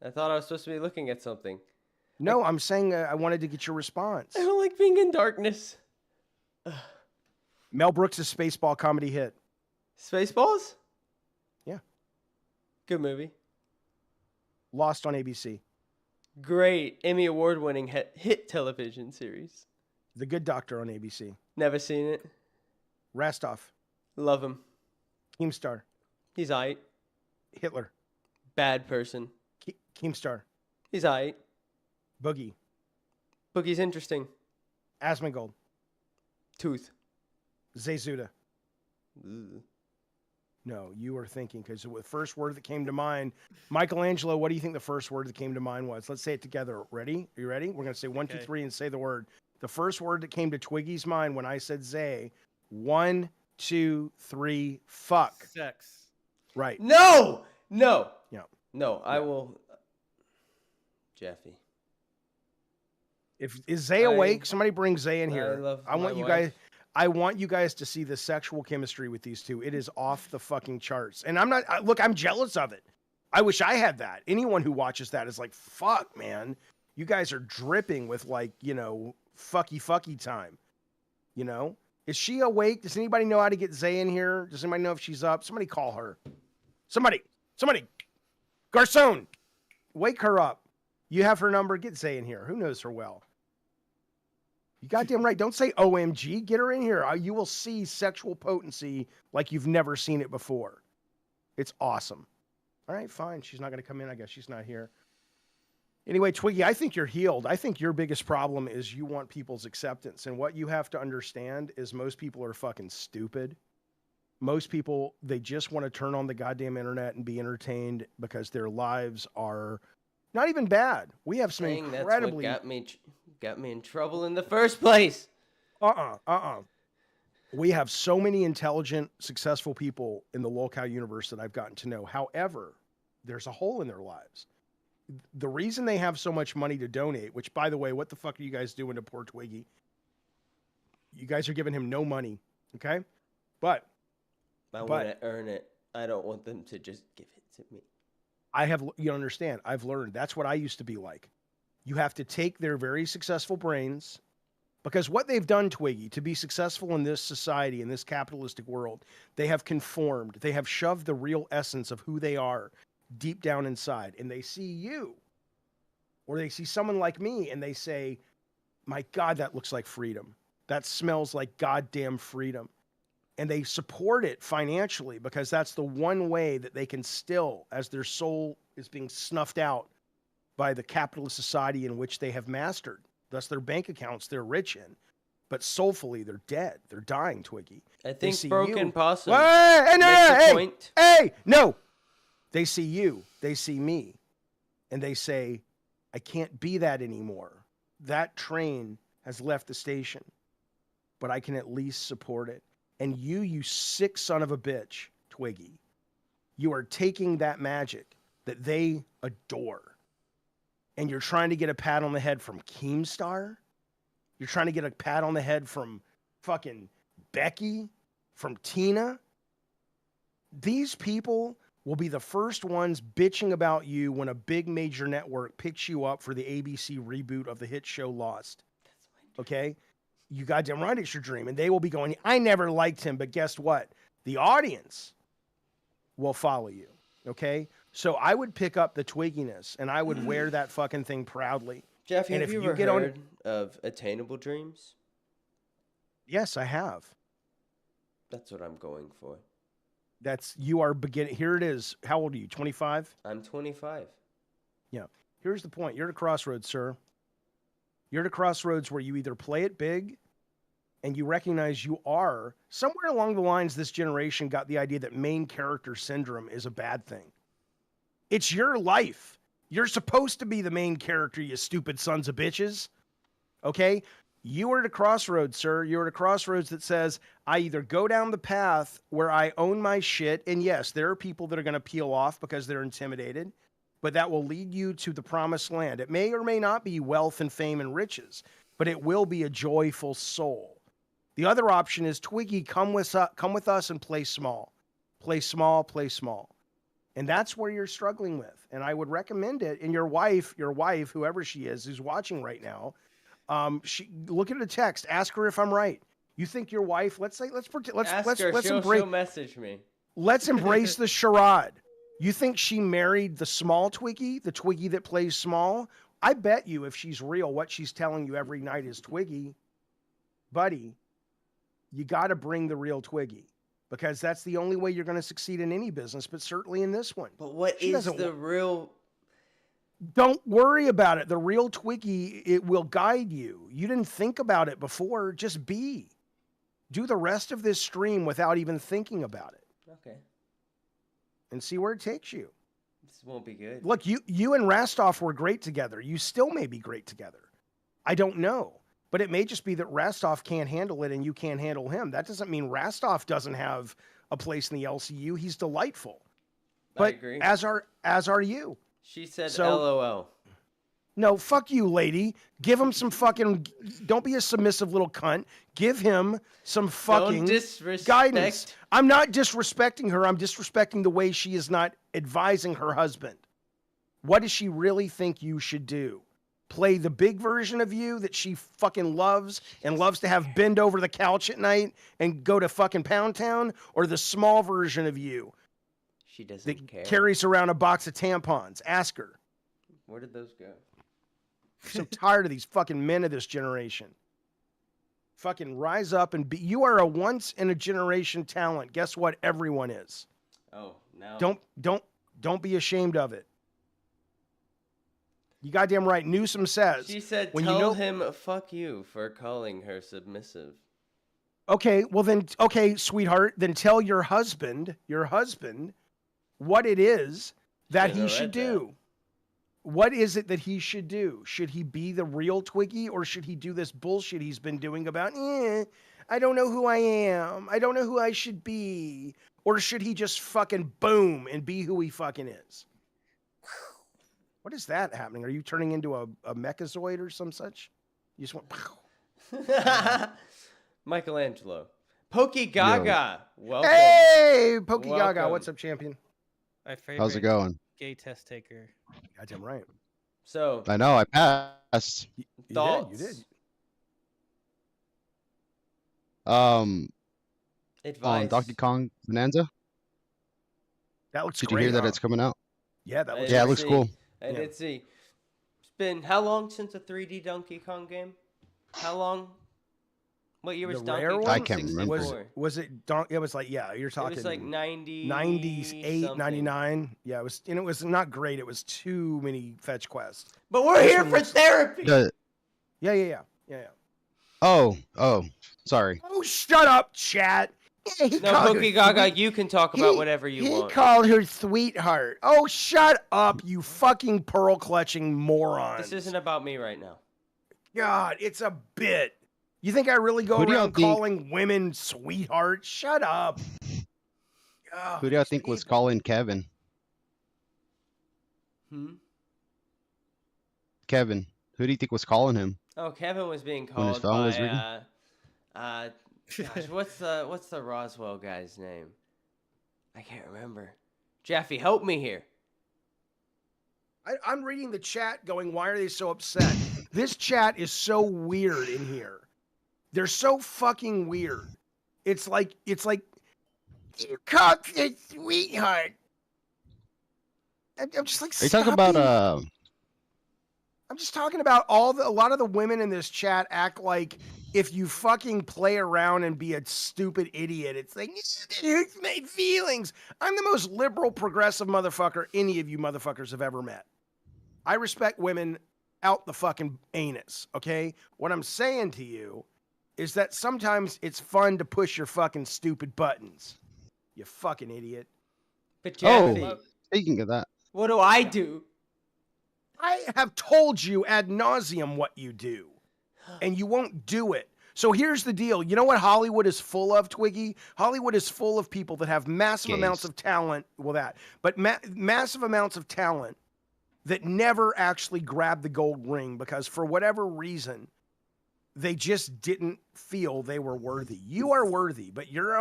I thought I was supposed to be looking at something. No, I'm saying I wanted to get your response. I don't like being in darkness. Mel Brooks' Spaceball comedy hit. Spaceballs? Yeah. Good movie. Lost on ABC. Great Emmy Award winning hit television series. The Good Doctor on ABC. Never seen it. Rastov. Love him. Keemstar. He's aight. Hitler. Bad person. Keemstar. He's aight. Boogie. Boogie's interesting. Asmongold. Tooth. Zezuda. Ugh. No, you were thinking because the first word that came to mind, Michelangelo, what do you think the first word that came to mind was? Let's say it together. Ready? Are you ready? We're going to say 1, 2, 3 and say the word. The first word that came to Twiggy's mind when I said Zay, 1, 2, 3, fuck. Sex. Right. No! No! Yeah. No, I will. Jaffe. Is Zay awake? Somebody bring Zay in here. I want you guys. I want you guys to see the sexual chemistry with these two. It is off the fucking charts. And I'm not, look, I'm jealous of it. I wish I had that. Anyone who watches that is like, fuck, man. You guys are dripping with like, fucky time. Is she awake? Does anybody know how to get Zay in here? Does anybody know if she's up? Somebody call her. Somebody. Garcon, wake her up. You have her number. Get Zay in here. Who knows her well? You goddamn right. Don't say OMG. Get her in here. You will see sexual potency like you've never seen it before. It's awesome. All right, fine. She's not going to come in. I guess she's not here. Anyway, Twiggy, I think you're healed. I think your biggest problem is you want people's acceptance. And what you have to understand is most people are fucking stupid. Most people, they just want to turn on the goddamn internet and be entertained because their lives are not even bad. We have some incredibly... That's what got me in trouble in the first place. We have so many intelligent, successful people in the Lolcow universe that I've gotten to know. However, there's a hole in their lives. The reason they have so much money to donate, which, by the way, what the fuck are you guys doing to poor Twiggy? You guys are giving him no money, okay? But I want to earn it. I don't want them to just give it to me. You understand, I've learned. That's what I used to be like. You have to take their very successful brains, because what they've done, Twiggy, to be successful in this society, in this capitalistic world, they have conformed. They have shoved the real essence of who they are deep down inside. And they see you, or they see someone like me, and they say, my God, that looks like freedom. That smells like goddamn freedom. and they support it financially because that's the one way that they can still, as their soul is being snuffed out by the capitalist society in which they have mastered, thus their bank accounts they're rich in, but soulfully they're dead. They're dying, Twiggy. I They think see Broken you. Possum Hey, makes a point. Hey, no. They see you. They see me. And they say, I can't be that anymore. That train has left the station, but I can at least support it. And you sick son of a bitch, Twiggy, you are taking that magic that they adore, and you're trying to get a pat on the head from Keemstar. You're trying to get a pat on the head from fucking Becky, from Tina. These people will be the first ones bitching about you when a big major network picks you up for the ABC reboot of the hit show Lost. Okay? You goddamn right it's your dream. And they will be going, I never liked him, but guess what? The audience will follow you. Okay? So I would pick up the twigginess and I would wear that fucking thing proudly. Jaffe, And have if you you ever get on- heard of attainable dreams? Yes, I have. That's what I'm going for. You are beginning. Here it is. How old are you? 25? I'm 25. Yeah. Here's the point. You're at a crossroads, sir. You're at a crossroads where you either play it big and you recognize you are, somewhere along the lines, this generation got the idea that main character syndrome is a bad thing. It's your life. You're supposed to be the main character, you stupid sons of bitches. Okay? You are at a crossroads, sir. You're at a crossroads that says, I either go down the path where I own my shit, and yes, there are people that are going to peel off because they're intimidated, but that will lead you to the promised land. It may or may not be wealth and fame and riches, but it will be a joyful soul. The other option is, Twiggy, come with us and play small. Play small, play small. And that's where you're struggling with. And I would recommend it. And your wife, whoever she is, who's watching right now, look at the text. Ask her if I'm right. You think your wife? Let's She'll message me. Let's embrace the charade. You think she married the small Twiggy, the Twiggy that plays small? I bet you, if she's real, what she's telling you every night is, Twiggy, buddy, you got to bring the real Twiggy, because that's the only way you're going to succeed in any business, but certainly in this one. But what is the real? Don't worry about it. The real Twiggy, it will guide you. You didn't think about it before. Just be. Do the rest of this stream without even thinking about it. Okay. And see where it takes you. This won't be good. Look, you and Rastov were great together. You still may be great together. I don't know. But it may just be that Rastov can't handle it and you can't handle him. That doesn't mean Rastov doesn't have a place in the LCU. He's delightful. But I agree. As are you. She said So- LOL. No, fuck you, lady. Give him some fucking... Don't be a submissive little cunt. Give him some fucking Don't disrespect. guidance. I'm not disrespecting her. I'm disrespecting the way she is not advising her husband. What does she really think you should do? Play the big version of you that she fucking loves and loves to have bend over the couch at night and go to fucking Pound Town? Or the small version of you She doesn't that care. carries around a box of tampons? Ask her. Where did those go? I'm so tired of these fucking men of this generation. Fucking rise up and be. You are a once in a generation talent. Guess what? Everyone is. Oh, now. Don't be ashamed of it. You goddamn right. Newsom says. She said, when tell you know, him fuck you for calling her submissive. Okay, well then, okay, sweetheart, then tell your husband, what it is that Should've he read should that. do. What is it that he should do? Should he be the real Twiggy, or should he do this bullshit he's been doing about, I don't know who I am. I don't know who I should be. Or should he just fucking boom and be who he fucking is? What is that happening? Are you turning into a mechazoid or some such? You just went, Michelangelo. Pokey Gaga. Welcome. hey, Pokey Gaga, Welcome. what's up, champion? My favorite How's it going? gay test taker. Goddamn right. So, I know I passed. You thoughts? did. On Advice. Donkey Kong Bonanza. That looks Did great. you hear that huh? it's coming out? Yeah, that looks Yeah, it great. looks cool. I Yeah. did see. It's been how long since a 3D Donkey Kong game? How long? What year was The Donkey rare Kong one? I can't remember. 64? Was it it was like, yeah, you're It talking was like 90 98, something. 99. Yeah, it was not great. It was too many fetch quests. But we're This here one for looks- therapy. Yeah. Oh, sorry. Oh, shut up, chat. Yeah, he No, called her Cookie Gaga, sweet- you can talk about whatever you he want. called her sweetheart. Oh, shut up, you fucking pearl clutching morons. This isn't about me right now. God, it's a bit. You think I really go Who do y'all around think- calling women sweetheart? Shut up. God, Who do y'all these think was people. calling Kevin? Kevin. Who do you think was calling him? Oh, Kevin was being When his called phone was by ringing? gosh, what's the Roswell guy's name? I can't remember. Jaffe, help me here. I'm reading the chat going, why are they so upset? This chat is so weird in here. They're so fucking weird. It's like you called it sweetheart. I'm just like, Are you talking about I'm just talking about a lot of the women in this chat act like if you fucking play around and be a stupid idiot, it's like, it hurts my feelings. I'm the most liberal, progressive motherfucker any of you motherfuckers have ever met. I respect women out the fucking anus, okay? What I'm saying to you is that sometimes it's fun to push your fucking stupid buttons. You fucking idiot. But Jaffe, speaking of that. what do I do? I have told you ad nauseum what you do, and you won't do it. So here's the deal. You know what Hollywood is full of, Twiggy? Hollywood is full of people that have massive amounts of talent. Well, massive amounts of talent that never actually grab the gold ring because for whatever reason, they just didn't feel they were worthy. You are worthy, but you're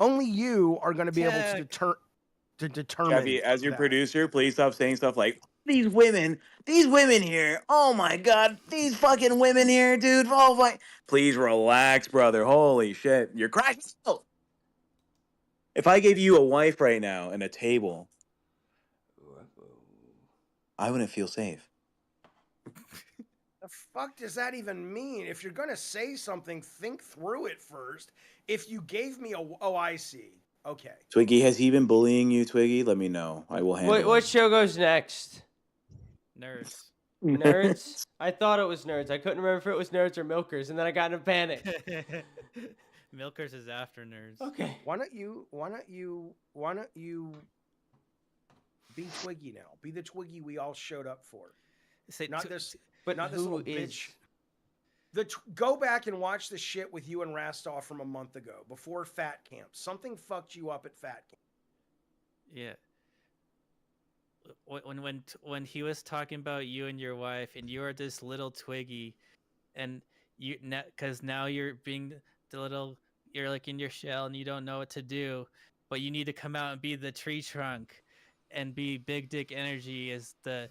only you are going to be able to determine. Jaffe, as your that. producer, please stop saying stuff like these women here. Oh my god, these fucking women here, dude. Oh my. Please relax, brother. Holy shit, you're cracking out. If I gave you a wife right now and a table, I wouldn't feel safe. The fuck does that even mean? If you're gonna say something, think through it first. If you gave me I see. Okay. Twiggy, has he been bullying you, Twiggy? Let me know. I will handle What show goes next? Nerds. Nerds? I thought it was Nerds. I couldn't remember if it was Nerds or Milkers, and then I got in a panic. Milkers is after Nerds. Okay. Why don't you be Twiggy now? Be the Twiggy we all showed up for. Not this little bitch. Go back and watch the shit with you and Rastov from a month ago, before Fat Camp. Something fucked you up at Fat Camp. Yeah. When he was talking about you and your wife, and you are this little Twiggy, and because now you're being you're like in your shell and you don't know what to do, but you need to come out and be the tree trunk, and be big dick energy as the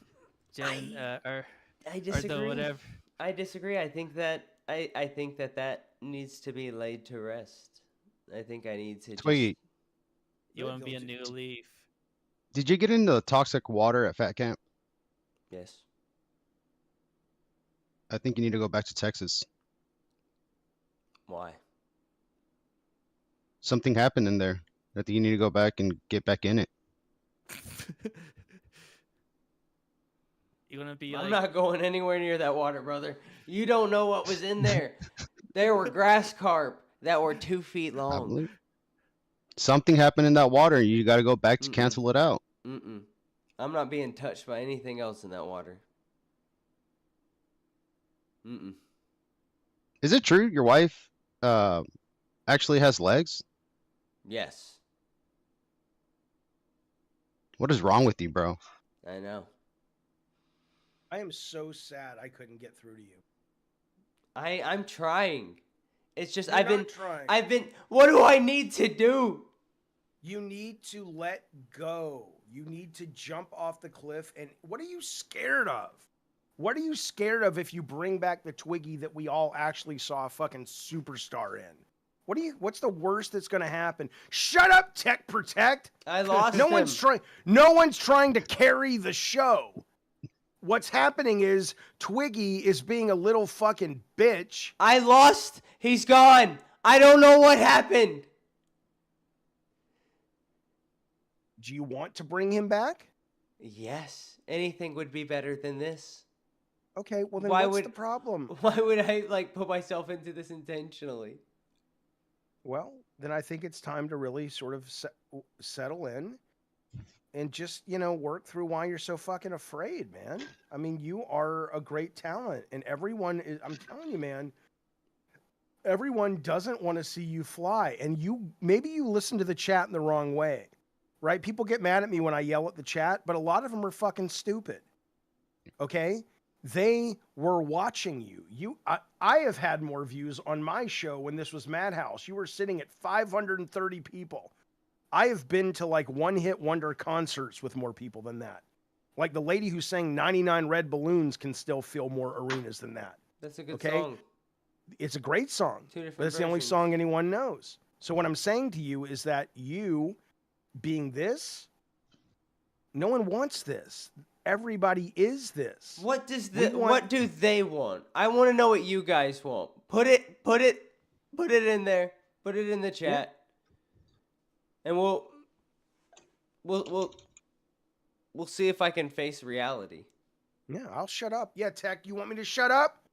gen I disagree. or the whatever. I disagree. I think that that needs to be laid to rest. I think I need to. Twiggy, You want to be a new leaf. did you get into the toxic water at Fat Camp? Yes. I think you need to go back to Texas. Why? Something happened in there. I think you need to go back and get back in it. You want to be I'm not going anywhere near that water, brother. You don't know what was in there. There were grass carp that were 2 feet long. Probably. Something happened in that water. You got to go back to cancel it out. I'm not being touched by anything else in that water. Is it true your wife actually has legs? Yes. What is wrong with you, bro? I know. I am so sad I couldn't get through to you. I'm trying. It's just You're I've been what do I need to do? You need to let go. You need to jump off the cliff. And what are you scared of? What are you scared of if you bring back the Twiggy that we all actually saw a fucking superstar in? What's the worst that's going to happen? Shut up, Tech Protect. I lost No him. one's trying to carry the show. What's happening is Twiggy is being a little fucking bitch. I lost. He's gone. I don't know what happened. Do you want to bring him back? Yes. Anything would be better than this. Okay, well then what's the problem? Why would I like put myself into this intentionally? Well, then I think it's time to really sort of settle in and just, work through why you're so fucking afraid, man. I mean, you are a great talent and everyone is, I'm telling you, man, everyone doesn't want to see you fly. And maybe you listen to the chat in the wrong way, right? People get mad at me when I yell at the chat, but a lot of them are fucking stupid. Okay? They were watching you. I have had more views on my show when this was Madhouse. You were sitting at 530 people. I have been to like one-hit wonder concerts with more people than that. Like the lady who sang 99 Red Balloons can still fill more arenas than that. That's a good song. It's a great song. But it's the only song anyone knows. So what I'm saying to you is that you being this, no one wants this. Everybody is this. What do they want? I want to know what you guys want. Put it in there. Put it in the chat. And we'll see if I can face reality. Yeah, I'll shut up. Yeah, Tech, you want me to shut up?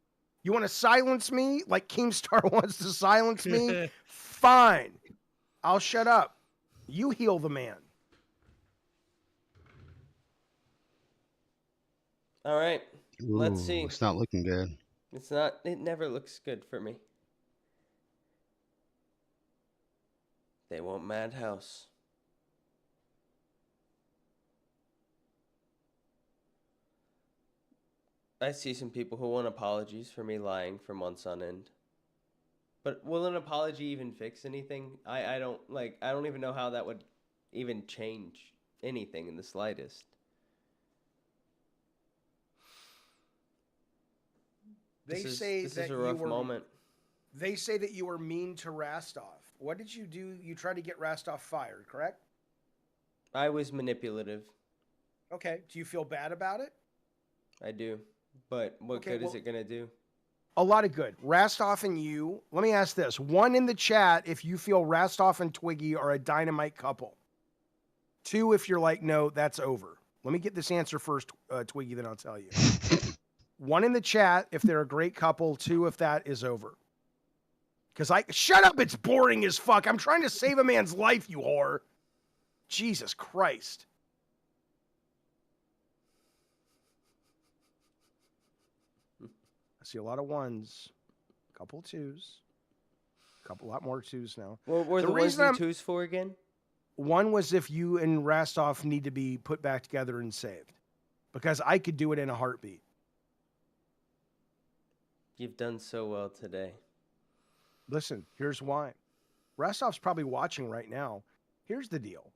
You want to silence me like Keemstar wants to silence me? Fine. I'll shut up. You heal the man. All right. Let's see. It's not looking good. It's not. It never looks good for me. They want Madhouse. I see some people who want apologies for me lying for months on end. But will an apology even fix anything? I don't even know how that would even change anything in the slightest. This is a rough moment. They say that you were mean to Rastov. What did you do? You tried to get Rastov fired, correct? I was manipulative. Okay. Do you feel bad about it? I do. But what good is it going to do? A lot of good. Rastov and you, let me ask this. One in the chat if you feel Rastov and Twiggy are a dynamite couple. Two, if you're like, no, that's over. Let me get this answer first, Twiggy, then I'll tell you. One in the chat if they're a great couple. Two, if that is over. Shut up, it's boring as fuck. I'm trying to save a man's life, you whore. Jesus Christ. I see a lot of ones, a couple twos, a lot more twos now. What were the ones and twos for again? One was if you and Rastov need to be put back together and saved. Because I could do it in a heartbeat. You've done so well today. Listen, here's why. Rastov's probably watching right now. Here's the deal.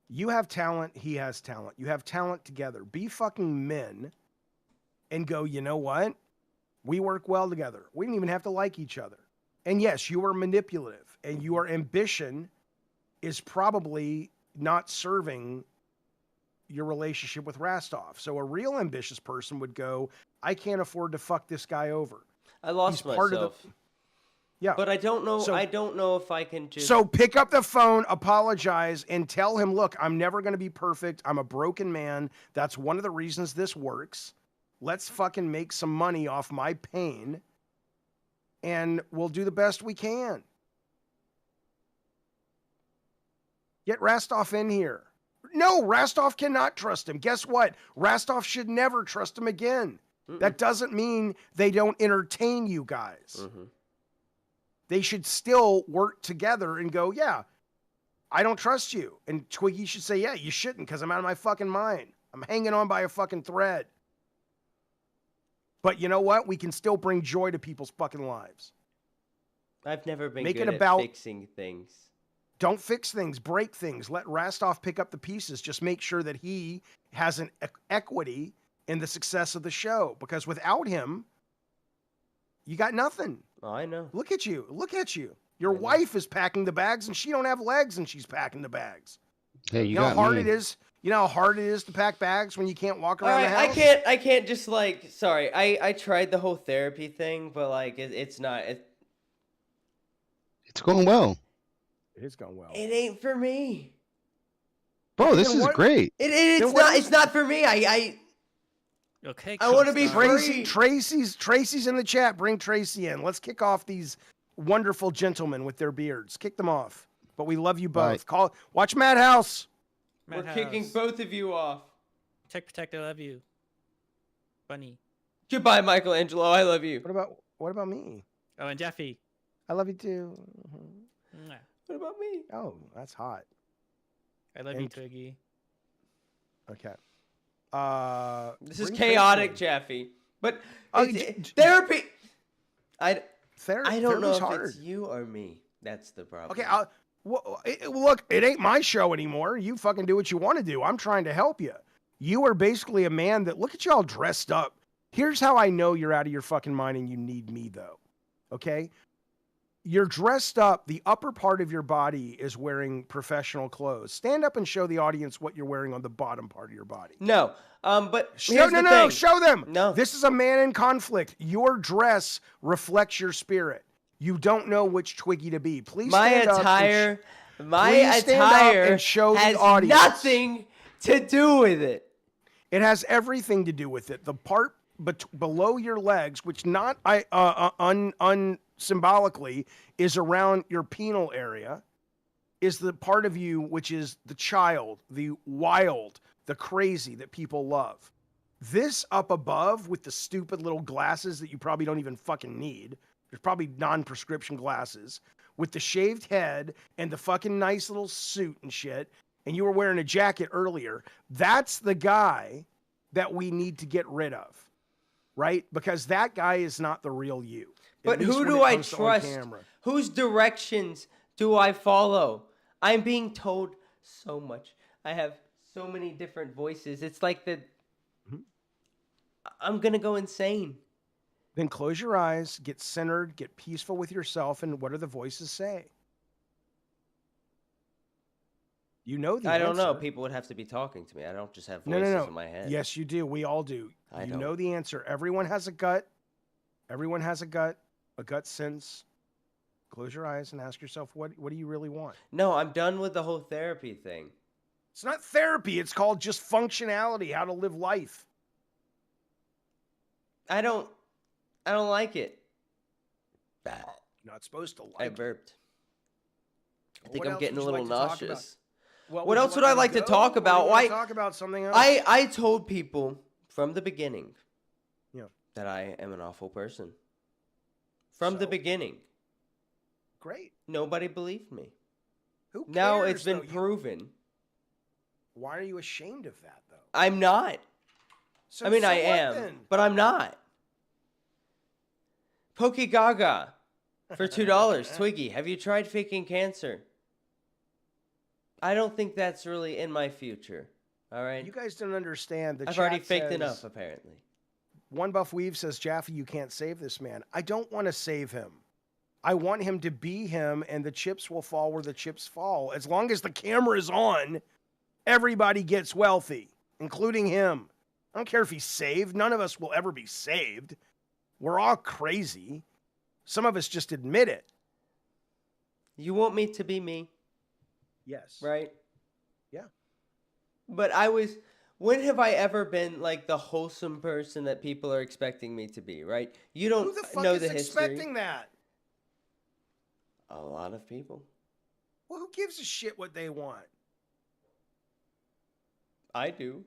You have talent, he has talent. You have talent together. Be fucking men and go, you know what? We work well together. We didn't even have to like each other. And yes, you are manipulative and your ambition is probably not serving your relationship with Rastov. So a real ambitious person would go, I can't afford to fuck this guy over. I lost myself. Yeah. But I don't know. I don't know if I can just. So pick up the phone, apologize, and tell him, look, I'm never going to be perfect. I'm a broken man. That's one of the reasons this works. Let's fucking make some money off my pain. And we'll do the best we can. Get Rastov in here. No, Rastov cannot trust him. Guess what? Rastov should never trust him again. That doesn't mean they don't entertain you guys. They should still work together and go, yeah, I don't trust you. And Twiggy should say, yeah, you shouldn't because I'm out of my fucking mind. I'm hanging on by a fucking thread. But you know what? We can still bring joy to people's fucking lives. I've never been good at fixing things. Don't fix things, break things. Let Rastov pick up the pieces. Just make sure that he has an equity in the success of the show. Because without him, you got nothing. Oh, I know. Look at you. Look at you. Your wife is packing the bags and she don't have legs and she's packing the bags. Hey, you know how hard it is? You know how hard it is to pack bags when you can't walk around the house? I can't just like, sorry. I tried the whole therapy thing, but like it's not. It's going well. It is going well. It ain't for me. Bro, this is great. It's not for me. Okay. I want to be Keemstar. free. Tracy's in the chat. Bring Tracy in. Let's kick off these wonderful gentlemen with their beards. Kick them off. But we love you both. Right. Watch Madhouse. We're kicking both of you off. Protect, I love you. Bunny. Goodbye, Michelangelo. I love you. What about me? Oh, and Jaffe. I love you too. Mwah. What about me? Oh, that's hot. I love you, Twiggy. Okay. This is bring chaotic, Tracy Jaffe. But Oh, therapy. I don't know therapy's if hard. it's you or me. That's the problem. Okay, look, it ain't my show anymore. You fucking do what you want to do. I'm trying to help you. You are basically a man that, look at y'all dressed up. Here's how I know you're out of your fucking mind and you need me, though. Okay? You're dressed up. The upper part of your body is wearing professional clothes. Stand up and show the audience what you're wearing on the bottom part of your body. No. But No, show them. No. This is a man in conflict. Your dress reflects your spirit. You don't know which Twiggy to be. Please stand up and show has the audience. Nothing to do with it. It has everything to do with it. The part below your legs, which not symbolically is around your penile area, is the part of you which is the child, the wild, the crazy that people love. This up above with the stupid little glasses that you probably don't even fucking need. There's probably non-prescription glasses with the shaved head and the fucking nice little suit and shit. And you were wearing a jacket earlier. That's the guy that we need to get rid of, right? Because that guy is not the real you. But who do I trust? Whose directions do I follow? I'm being told so much. I have so many different voices. It's like I'm going to go insane. Then close your eyes, get centered, get peaceful with yourself, and what do the voices say? You know the answer. I don't know. People would have to be talking to me. I don't just have voices in my head. Yes, you do. We all do. I you don't. know the answer. Everyone has a gut. Everyone has a gut sense. Close your eyes and ask yourself, what do you really want? No, I'm done with the whole therapy thing. It's not therapy. It's called just functionality, how to live life. I don't like it. You're not supposed to like I it. burped. I think What I'm else getting would a you little like to talk nauseous. about? What else would I like to talk about? Why talk about something else? I told people from the beginning that I am an awful person. From the beginning. Great. Nobody believed me. Who cares, Now it's been though? proven. Why are you ashamed of that, though? I'm not. So, I mean, so I what, am, then? but I'm not. Pokey Gaga for $2. Twiggy, have you tried faking cancer? I don't think that's really in my future. All right. You guys don't understand. I've already faked enough, apparently. One Buff Weave says, Jaffe, you can't save this man. I don't want to save him. I want him to be him, and the chips will fall where the chips fall. As long as the camera is on, everybody gets wealthy, including him. I don't care if he's saved. None of us will ever be saved. We're all crazy. Some of us just admit it. You want me to be me, Yes. right? Yeah. But when have I ever been like the wholesome person that people are expecting me to be, right? You don't Who the fuck know is the history. expecting that? A lot of people. Well, who gives a shit what they want? I do.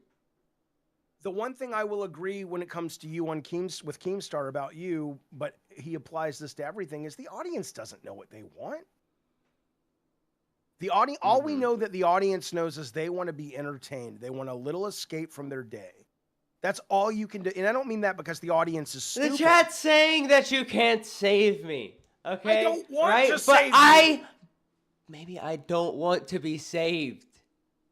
The one thing I will agree when it comes to you with Keemstar about you, but he applies this to everything, is the audience doesn't know what they want. The audience, all we know that the audience knows is they want to be entertained. They want a little escape from their day. That's all you can do. And I don't mean that because the audience is stupid. The chat's saying that you can't save me. Okay? I don't want to but save you. Maybe I don't want to be saved.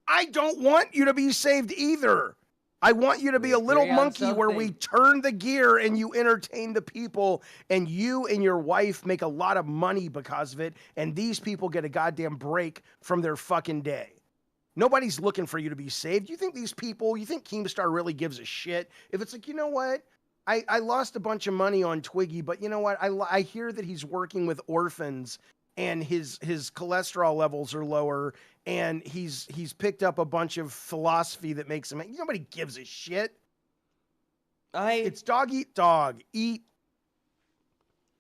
I don't want you to be saved either. I want you to be a little agree on monkey where we something. turn the gear and you entertain the people, and you and your wife make a lot of money because of it, and these people get a goddamn break from their fucking day. Nobody's looking for you to be saved. You think Keemstar really gives a shit? If it's like, you know what? I lost a bunch of money on Twiggy, but you know what? I hear that he's working with orphans and his cholesterol levels are lower and he's picked up a bunch of philosophy that makes him. Nobody gives a shit. It's dog eat dog. Eat.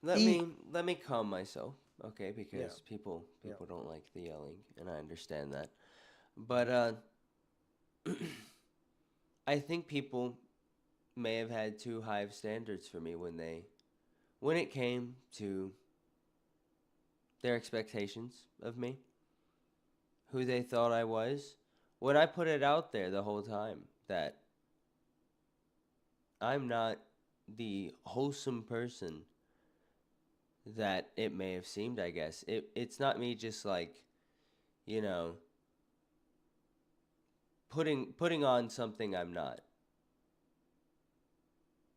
Let me calm myself, okay? Because people don't like the yelling, and I understand that. But I think people may have had too high of standards for me when it came to their expectations of me, who they thought I was. When I put it out there the whole time that I'm not the wholesome person that it may have seemed, I guess. It's not me just like, you know, putting on something I'm not.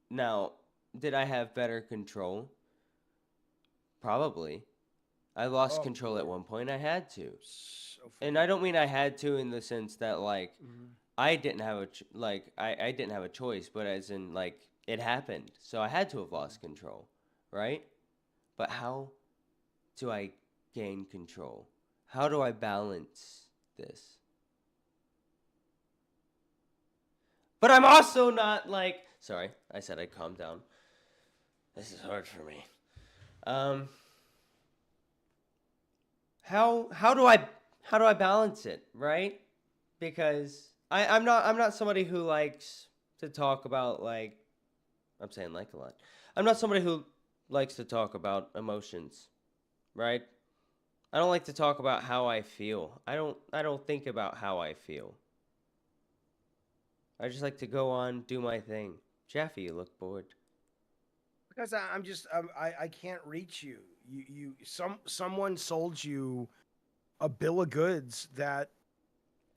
Now, did I have better control? Probably. I lost control at one point. I had to. And I don't mean I had to in the sense that like I didn't have I didn't have a choice, but as in like it happened. So I had to have lost control, right? But how do I gain control? How do I balance this? But I'm also not like... Sorry, I said I'd calm down. This is hard for me. How do I balance it, right? Because I'm not somebody who likes to talk about like... I'm saying like a lot. I'm not somebody who likes to talk about emotions, right? I don't like to talk about how I feel. I don't think about how I feel. I just like to go on, do my thing. Jaffe, you look bored. Because I can't reach you. Someone sold you a bill of goods that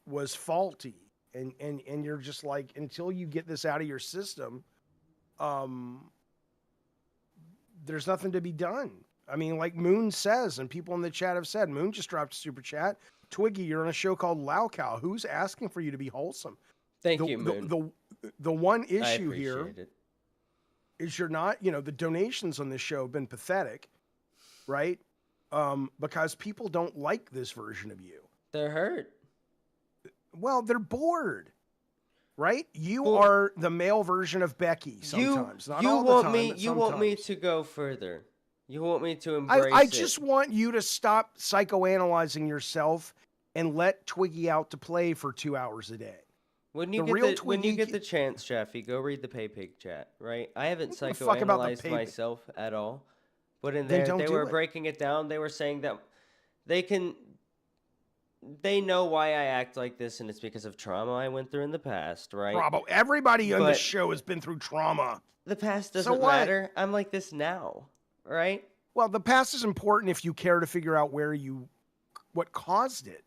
was faulty, and you're just like, until you get this out of your system, there's nothing to be done. I mean, like Moon says, and people in the chat have said, Moon just dropped a super chat. Twiggy, you're on a show called Lolcow. Who's asking for you to be wholesome? Thank you, Moon. The one issue here it. is you're not, the donations on this show have been pathetic, right? Because people don't like this version of you. They're hurt. Well, they're bored, right? You are the male version of Becky sometimes. Not all the time, but sometimes. You want me to go further. You want me to embrace I just want you to stop psychoanalyzing yourself and let Twiggy out to play for 2 hours a day. When you get the chance, Jaffe, go read the PayPig chat, right? I haven't psychoanalyzed myself at all. But in there, they were breaking it down. They were saying that they know why I act like this, and it's because of trauma I went through in the past, right? Bravo. Everybody on this show has been through trauma. The past doesn't matter. I'm like this now, right? Well, the past is important if you care to figure out what caused it.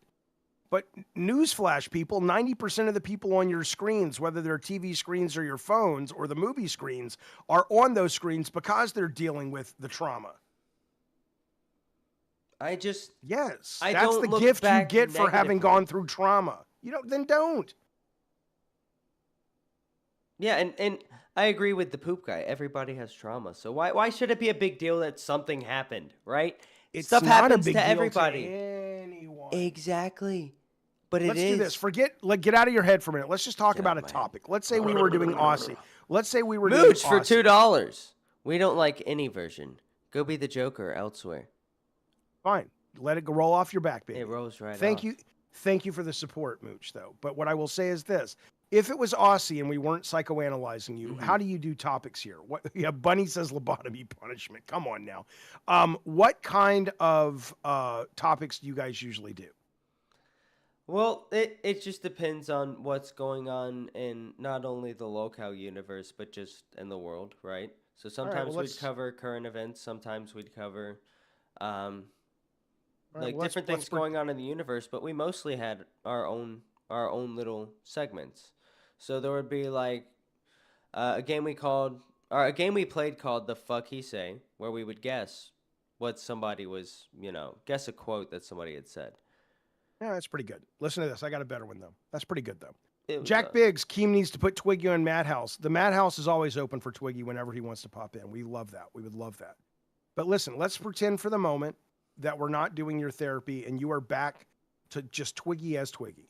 But newsflash, people, 90% of the people on your screens, whether they're TV screens or your phones or the movie screens, are on those screens because they're dealing with the trauma. That's the gift you get for having gone through trauma. Then don't. Yeah, and I agree with the poop guy. Everybody has trauma. So why should it be a big deal that something happened, right? Stuff happens to everybody. Anyone. Exactly. But let's do this. Get out of your head for a minute. Let's just talk about a topic. Let's say we were doing Aussie. Let's say we were doing Mooch for $2. We don't like any version. Go be the Joker elsewhere. Fine. Let it roll off your back, baby. It rolls right off. Thank you for the support, Mooch, though. But what I will say is this. If it was Aussie and we weren't psychoanalyzing you, how do you do topics here? Bunny says lobotomy punishment. Come on now. What kind of topics do you guys usually do? Well, it just depends on what's going on in not only the Lolcow universe, but just in the world, right? So sometimes we'd cover current events. Sometimes we'd cover different things going on in the universe. But we mostly had our own little segments. So there would be like a game we played called The Fuck He Say, where we would guess what somebody was, guess a quote that somebody had said. Yeah, that's pretty good. Listen to this. I got a better one, though. That's pretty good, though. It was, Jack Biggs, Keem needs to put Twiggy on Madhouse. The Madhouse is always open for Twiggy whenever he wants to pop in. We love that. We would love that. But listen, let's pretend for the moment that we're not doing your therapy and you are back to just Twiggy as Twiggy.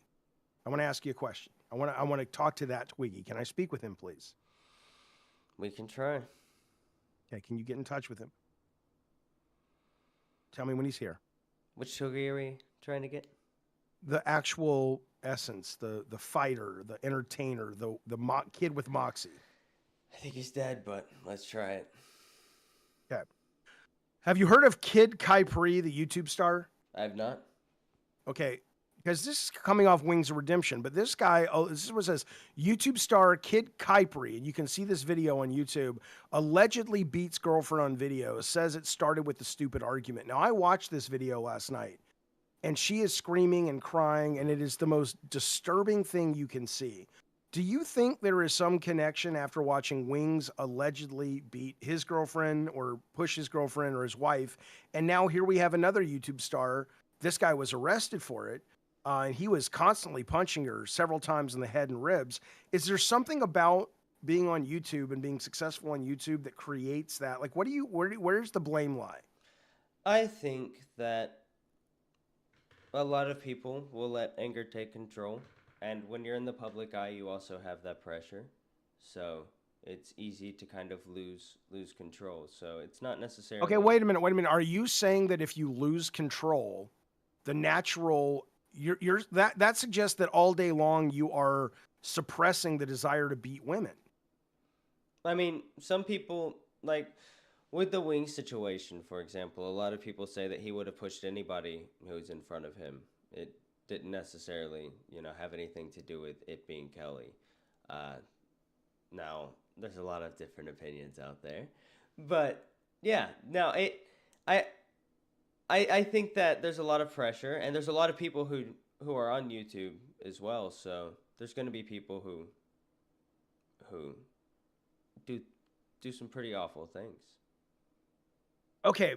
I want to ask you a question. I want to talk to that Twiggy. Can I speak with him, please? We can try. Okay, can you get in touch with him? Tell me when he's here. Which Twiggy are we trying to get? The actual essence, the fighter, the entertainer, the kid with moxie. I think he's dead, but let's try it. Okay. Have you heard of Kid Kypri, the YouTube star? I have not. Okay, because this is coming off Wings of Redemption, but this guy, this is what it says, YouTube star Kid Kypri, and you can see this video on YouTube, allegedly beats girlfriend on video, says it started with the stupid argument. Now, I watched this video last night, and she is screaming and crying, and it is the most disturbing thing you can see. Do you think there is some connection after watching Wings allegedly beat his girlfriend or push his girlfriend or his wife, and now here we have another YouTube star. This guy was arrested for it, and he was constantly punching her several times in the head and ribs. Is there something about being on YouTube and being successful on YouTube that creates that? Like, where's the blame lie? I think that a lot of people will let anger take control. And when you're in the public eye, you also have that pressure. So it's easy to kind of lose control. So it's not necessarily... Okay, wait a minute. Are you saying that if you lose control, the natural... that suggests that all day long you are suppressing the desire to beat women. I mean, some people, like with the Wings situation, for example, a lot of people say that he would have pushed anybody who was in front of him. It didn't necessarily, have anything to do with it being Kelly. Now, there's a lot of different opinions out there. But, yeah, no, I think that there's a lot of pressure, and there's a lot of people who are on YouTube as well, so there's going to be people who do some pretty awful things. Okay,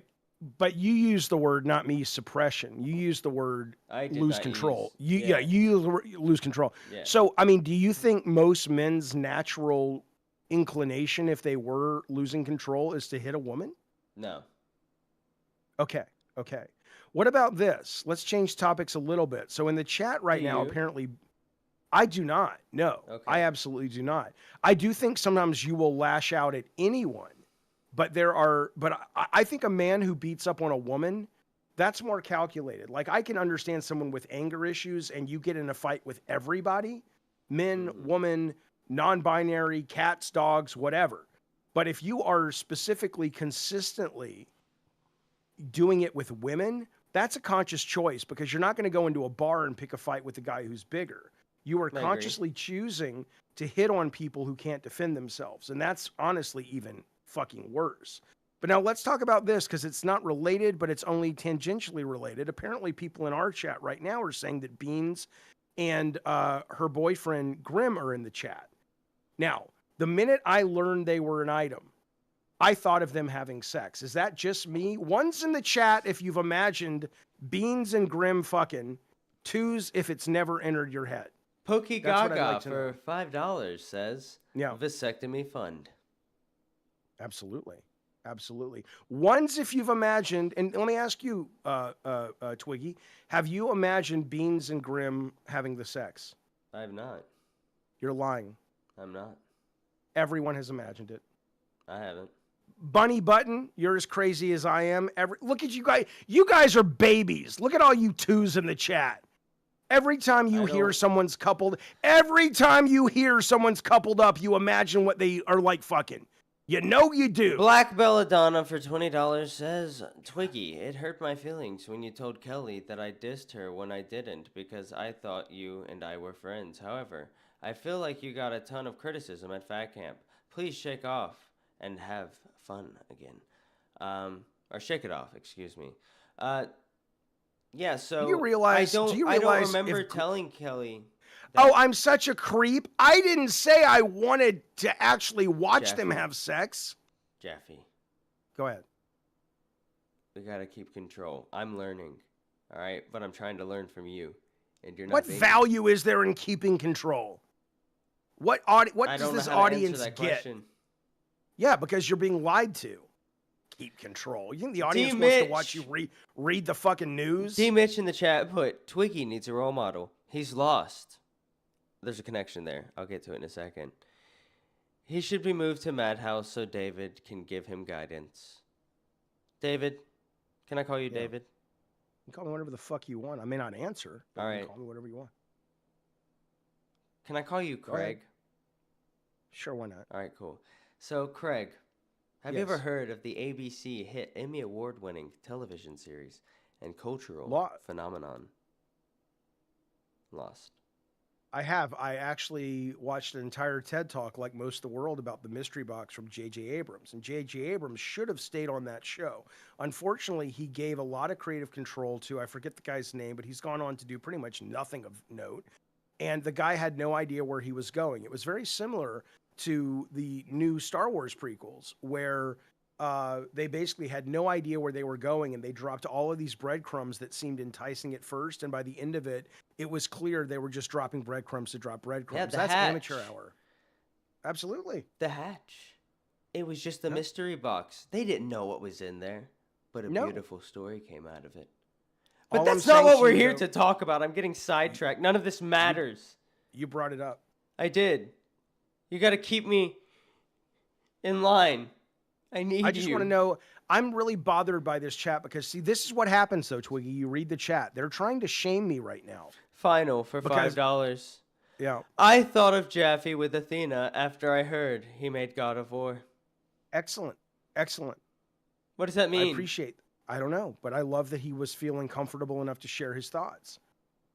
but you use the word, not me, suppression. You use the word lose control. You use the word lose control. Yeah. So, I mean, do you think most men's natural inclination, if they were losing control, is to hit a woman? No. Okay. What about this? Let's change topics a little bit. So in the chat right now, apparently, I do not. No, okay. I absolutely do not. I do think sometimes you will lash out at anyone. But I think a man who beats up on a woman, that's more calculated. Like, I can understand someone with anger issues and you get in a fight with everybody, men, woman, non-binary, cats, dogs, whatever. But if you are specifically consistently doing it with women, that's a conscious choice because you're not going to go into a bar and pick a fight with the guy who's bigger. You are consciously choosing to hit on people who can't defend themselves. And that's honestly even fucking worse. But now let's talk about this because it's not related, but it's only tangentially related. Apparently people in our chat right now are saying that Beans and her boyfriend Grim are in the chat. Now, the minute I learned they were an item, I thought of them having sex. Is that just me? One's in the chat if you've imagined Beans and Grim fucking. Two's if it's never entered your head. Pokey Gaga for $5 says, vasectomy fund. Absolutely. One's if you've imagined, and let me ask you, Twiggy, have you imagined Beans and Grim having the sex? I have not. You're lying. I'm not. Everyone has imagined it. I haven't. Bunny Button, you're as crazy as I am. Look at you guys. You guys are babies. Look at all you twos in the chat. Every time you hear someone's coupled up, you imagine what they are like fucking. You know you do. Black Belladonna for $20 says, Twiggy, it hurt my feelings when you told Kelly that I dissed her when I didn't because I thought you and I were friends. However, I feel like you got a ton of criticism at Fat Camp. Please shake off and have fun again. Or shake it off, excuse me. Yeah, so do you realize I don't remember telling Kelly. Oh, I'm such a creep. I didn't say I wanted to actually watch them have sex. Jaffe. Go ahead. We gotta keep control. I'm learning. All right, but I'm trying to learn from you, and you're not. What being... value is there in keeping control? What does this audience get? Question. Yeah, because you're being lied to. Keep control. You think the audience wants to watch you read the fucking news? D. Mitch in the chat put, Twiggy needs a role model. He's lost. There's a connection there. I'll get to it in a second. He should be moved to Madhouse so David can give him guidance. David? Can I call you David? You can call me whatever the fuck you want. I may not answer, but all right. You can call me whatever you want. Can I call you Craig? Sure, why not? All right, cool. So, Craig, have you ever heard of the ABC hit Emmy Award-winning television series and cultural phenomenon, Lost? I have. I actually watched an entire TED Talk, like most of the world, about the mystery box from J.J. Abrams. And J.J. Abrams should have stayed on that show. Unfortunately, he gave a lot of creative control to, I forget the guy's name, but he's gone on to do pretty much nothing of note. And the guy had no idea where he was going. It was very similar to the new Star Wars prequels, where they basically had no idea where they were going, and they dropped all of these breadcrumbs that seemed enticing at first, and by the end of it, it was clear they were just dropping breadcrumbs to drop breadcrumbs. Yeah, that's amateur hour. Absolutely. The hatch. It was just a mystery box. They didn't know what was in there, but a beautiful story came out of it. But that's not what we're here to talk about. I'm getting sidetracked. None of this matters. You brought it up. I did. You got to keep me in line. I just want to know, I'm really bothered by this chat because, see, this is what happens, though, Twiggy. You read the chat. They're trying to shame me right now. Final for $5. Yeah. I thought of Jaffe with Athena after I heard he made God of War. Excellent. Excellent. What does that mean? I appreciate I don't know, but I love that he was feeling comfortable enough to share his thoughts.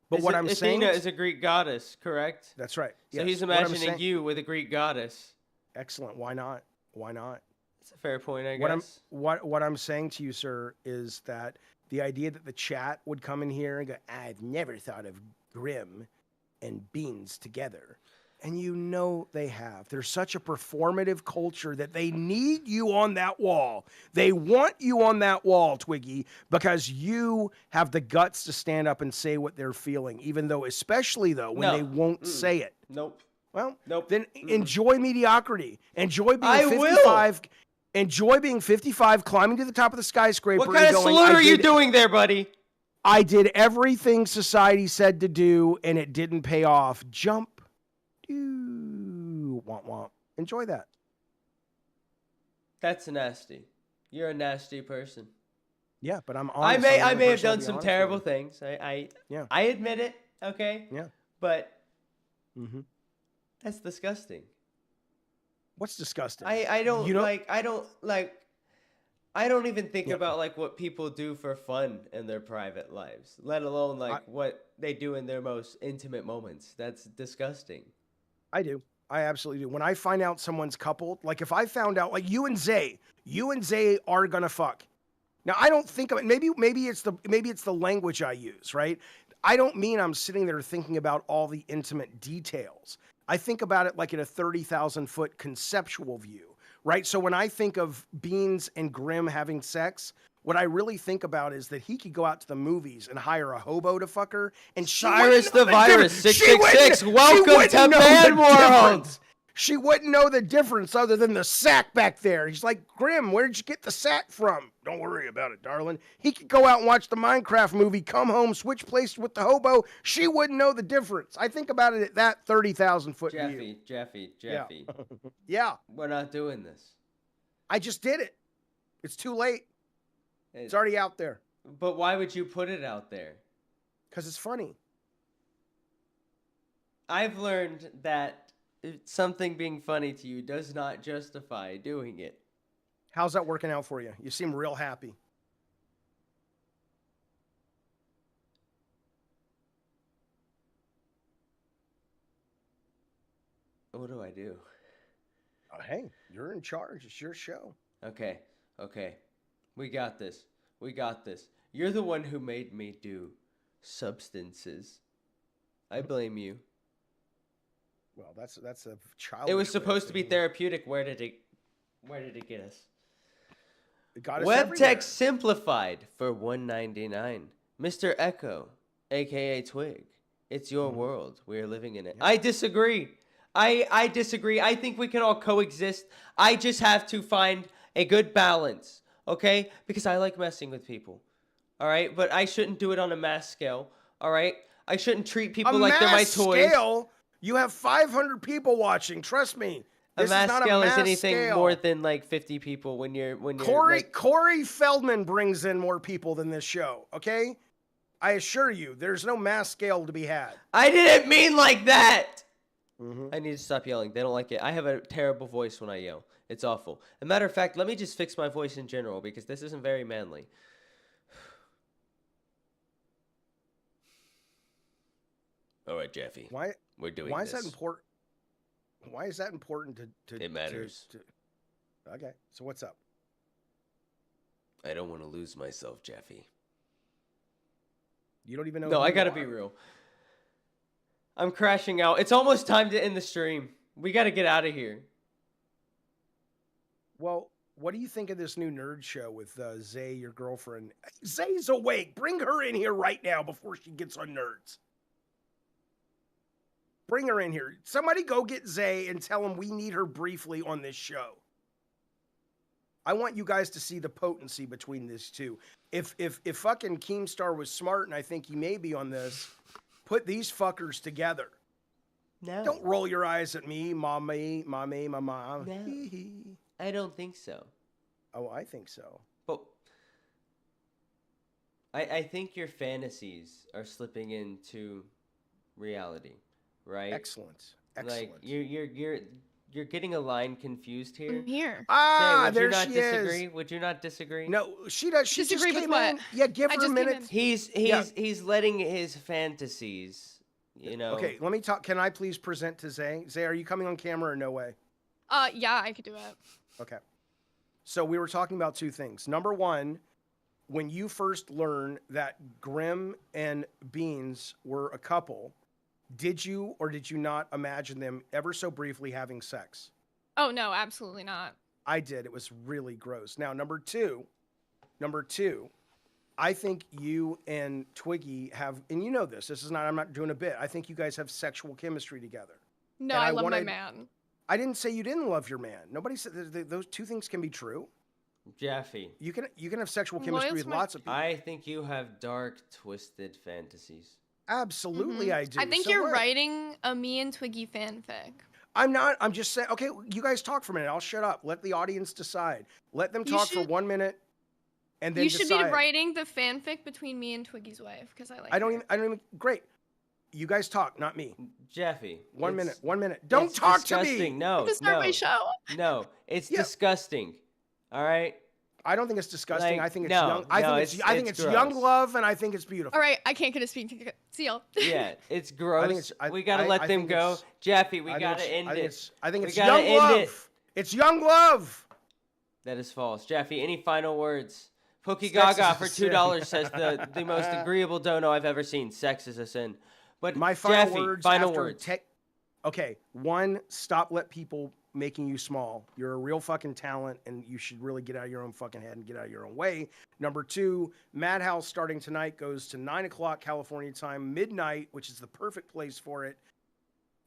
But Athena is a Greek goddess, correct? That's right. So he's imagining you with a Greek goddess. Excellent. Why not? Why not? It's a fair point, I guess. What I'm saying to you, sir, is that the idea that the chat would come in here and go, I've never thought of Grimm and Beans together. And you know they have. There's such a performative culture that they need you on that wall. They want you on that wall, Twiggy, because you have the guts to stand up and say what they're feeling, even though, especially though, when they won't say it. Nope. Well, then enjoy mediocrity. Enjoy being 55. Will. Enjoy being 55, climbing to the top of the skyscraper. What kind of salute are you doing there, buddy? I did everything society said to do, and it didn't pay off. Jump. Womp womp. Enjoy that. That's nasty. You're a nasty person. Yeah, but I'm honest. I may have done some terrible things. I admit it. Okay. Yeah. But that's disgusting. What's disgusting? I don't even think about like what people do for fun in their private lives, let alone like what they do in their most intimate moments. That's disgusting. I do. I absolutely do. When I find out someone's coupled, like if I found out, like you and Zay are gonna fuck. Now I don't think of it. Maybe it's the language I use, right? I don't mean I'm sitting there thinking about all the intimate details. I think about it like in a 30,000 foot conceptual view, right? So when I think of Beans and Grimm having sex, what I really think about is that he could go out to the movies and hire a hobo to fuck her, and Cyrus the Virus 666. Welcome to Man World. She wouldn't know the difference other than the sack back there. He's like, Grimm, where'd you get the sack from? Don't worry about it, darling. He could go out and watch the Minecraft movie, come home, switch places with the hobo. She wouldn't know the difference. I think about it at that 30,000 foot view. Jaffe. Yeah. We're not doing this. I just did it. It's too late. It's already out there. But why would you put it out there? Because it's funny. I've learned that something being funny to you does not justify doing it. How's that working out for you? You seem real happy. What do I do? Hey, you're in charge. It's your show. Okay. We got this. You're the one who made me do substances. I blame you. Well, that's a child. It was supposed to be therapeutic. Where did it get us? It got us Web everywhere. Tech Simplified for $1.99. Mr. Echo, aka Twig, it's your world. We are living in it. Yeah. I disagree. I disagree. I think we can all coexist. I just have to find a good balance, okay? Because I like messing with people, all right? But I shouldn't do it on a mass scale, all right? I shouldn't treat people like they're my toys. Scale? You have 500 people watching. Trust me. A mass is not scale a mass is anything scale. more than like 50 people when you're Corey Feldman brings in more people than this show, okay? I assure you, there's no mass scale to be had. I didn't mean like that. Mm-hmm. I need to stop yelling. They don't like it. I have a terrible voice when I yell. It's awful. As a matter of fact, let me just fix my voice in general because this isn't very manly. All right, Jaffe. Why? We're doing Why this. is that important? Why is that important to It matters. Okay, so what's up? I don't want to lose myself, Jaffe. You don't even know. No, who I you gotta are. be real. I'm crashing out. It's almost time to end the stream. We gotta get out of here. Well, what do you think of this new nerd show with Zay, your girlfriend? Zay's awake. Bring her in here right now before she gets on Nerds. Bring her in here. Somebody go get Zay and tell him we need her briefly on this show. I want you guys to see the potency between these two. If fucking Keemstar was smart, and I think he may be on this, put these fuckers together. No. Don't roll your eyes at me, mommy, mama. No. I don't think so. Oh, I think so. But I think your fantasies are slipping into reality, right? Excellent. Like you're getting a line confused here. I'm here. Ah, Would there you not she disagree? is. Would you not disagree? No, she does. She Disagree just with came what? in. Yeah, give I her a just came minute. in. He's letting his fantasies, you know. Okay, let me talk. Can I please present to Zay? Zay, are you coming on camera or no way? Yeah, I could do it. Okay. So we were talking about two things. Number one, when you first learned that Grim and Beans were a couple, did you or did you not imagine them ever so briefly having sex? Oh, no, absolutely not. I did. It was really gross. Now, number two, I think you and Twiggy have, and you know this is not, I'm not doing a bit. I think you guys have sexual chemistry together. No, And I I love my wanted- man. I didn't say you didn't love your man. Nobody said those two things can be true. Jaffe, You can have sexual I'm chemistry loyal with to my- lots of people. I think you have dark, twisted fantasies. Absolutely, Mhm. I do. I think So you're what? writing a me and Twiggy fanfic. I'm not. I'm just saying. Okay, you guys talk for a minute. I'll shut up. Let the audience decide. Let them You talk for should- 1 minute, and then You should decide. be writing the fanfic between me and Twiggy's wife because I like. I don't her. even. Great. You guys talk, not me. Jaffe. 1 it's- minute. 1 minute. Don't it's talk disgusting. to me. No, To start no, my show. no. It's Yeah. disgusting. All right. I don't think it's disgusting. Like, I think it's no, young. I no, think it's. I think it's it's young gross. love, and I think it's beautiful. All right, I can't get a speaking. See y'all. Yeah, it's gross. We gotta I let them think go. it's- Jaffe, we I think gotta it's- end I think it. it's- I think We it's gotta young end love. it. It's young love. That is false. Jaffe, any final words? Pokey Sex Gaga is for a sin. $2 says the most agreeable dono I've ever seen. Sex is a sin. But My final Jaffe, words. final after words. Okay, one, stop let people making you small. You're a real fucking talent, and you should really get out of your own fucking head and get out of your own way. Number two, Madhouse starting tonight goes to 9 o'clock California time, midnight, which is the perfect place for it.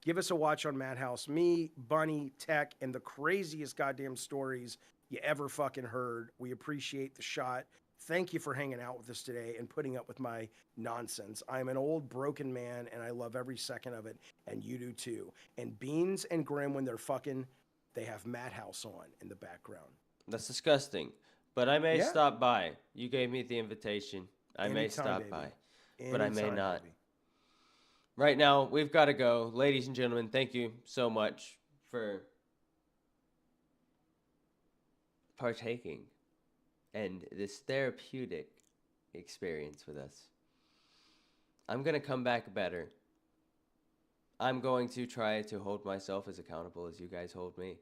Give us a watch on Madhouse. Me, Bunny, Tech, and the craziest goddamn stories you ever fucking heard. We appreciate the shot. Thank you for hanging out with us today and putting up with my nonsense. I'm an old broken man and I love every second of it, and you do too. And Beans and Grim, when they're fucking, they have Madhouse on in the background. That's disgusting. But I may Yeah. stop by. You gave me the invitation. I may Anytime, stop baby. by. But I may Anytime, not. baby. Right now, we've got to go. Ladies and gentlemen, thank you so much for partaking in this therapeutic experience with us. I'm going to come back better. I'm going to try to hold myself as accountable as you guys hold me.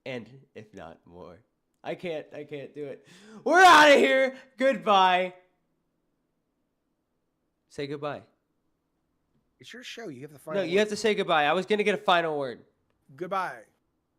And if not more. I can't do it. We're out of here. Goodbye. Say goodbye. It's your show. You have the final No, you have to say goodbye. I was going to get a final word. Goodbye.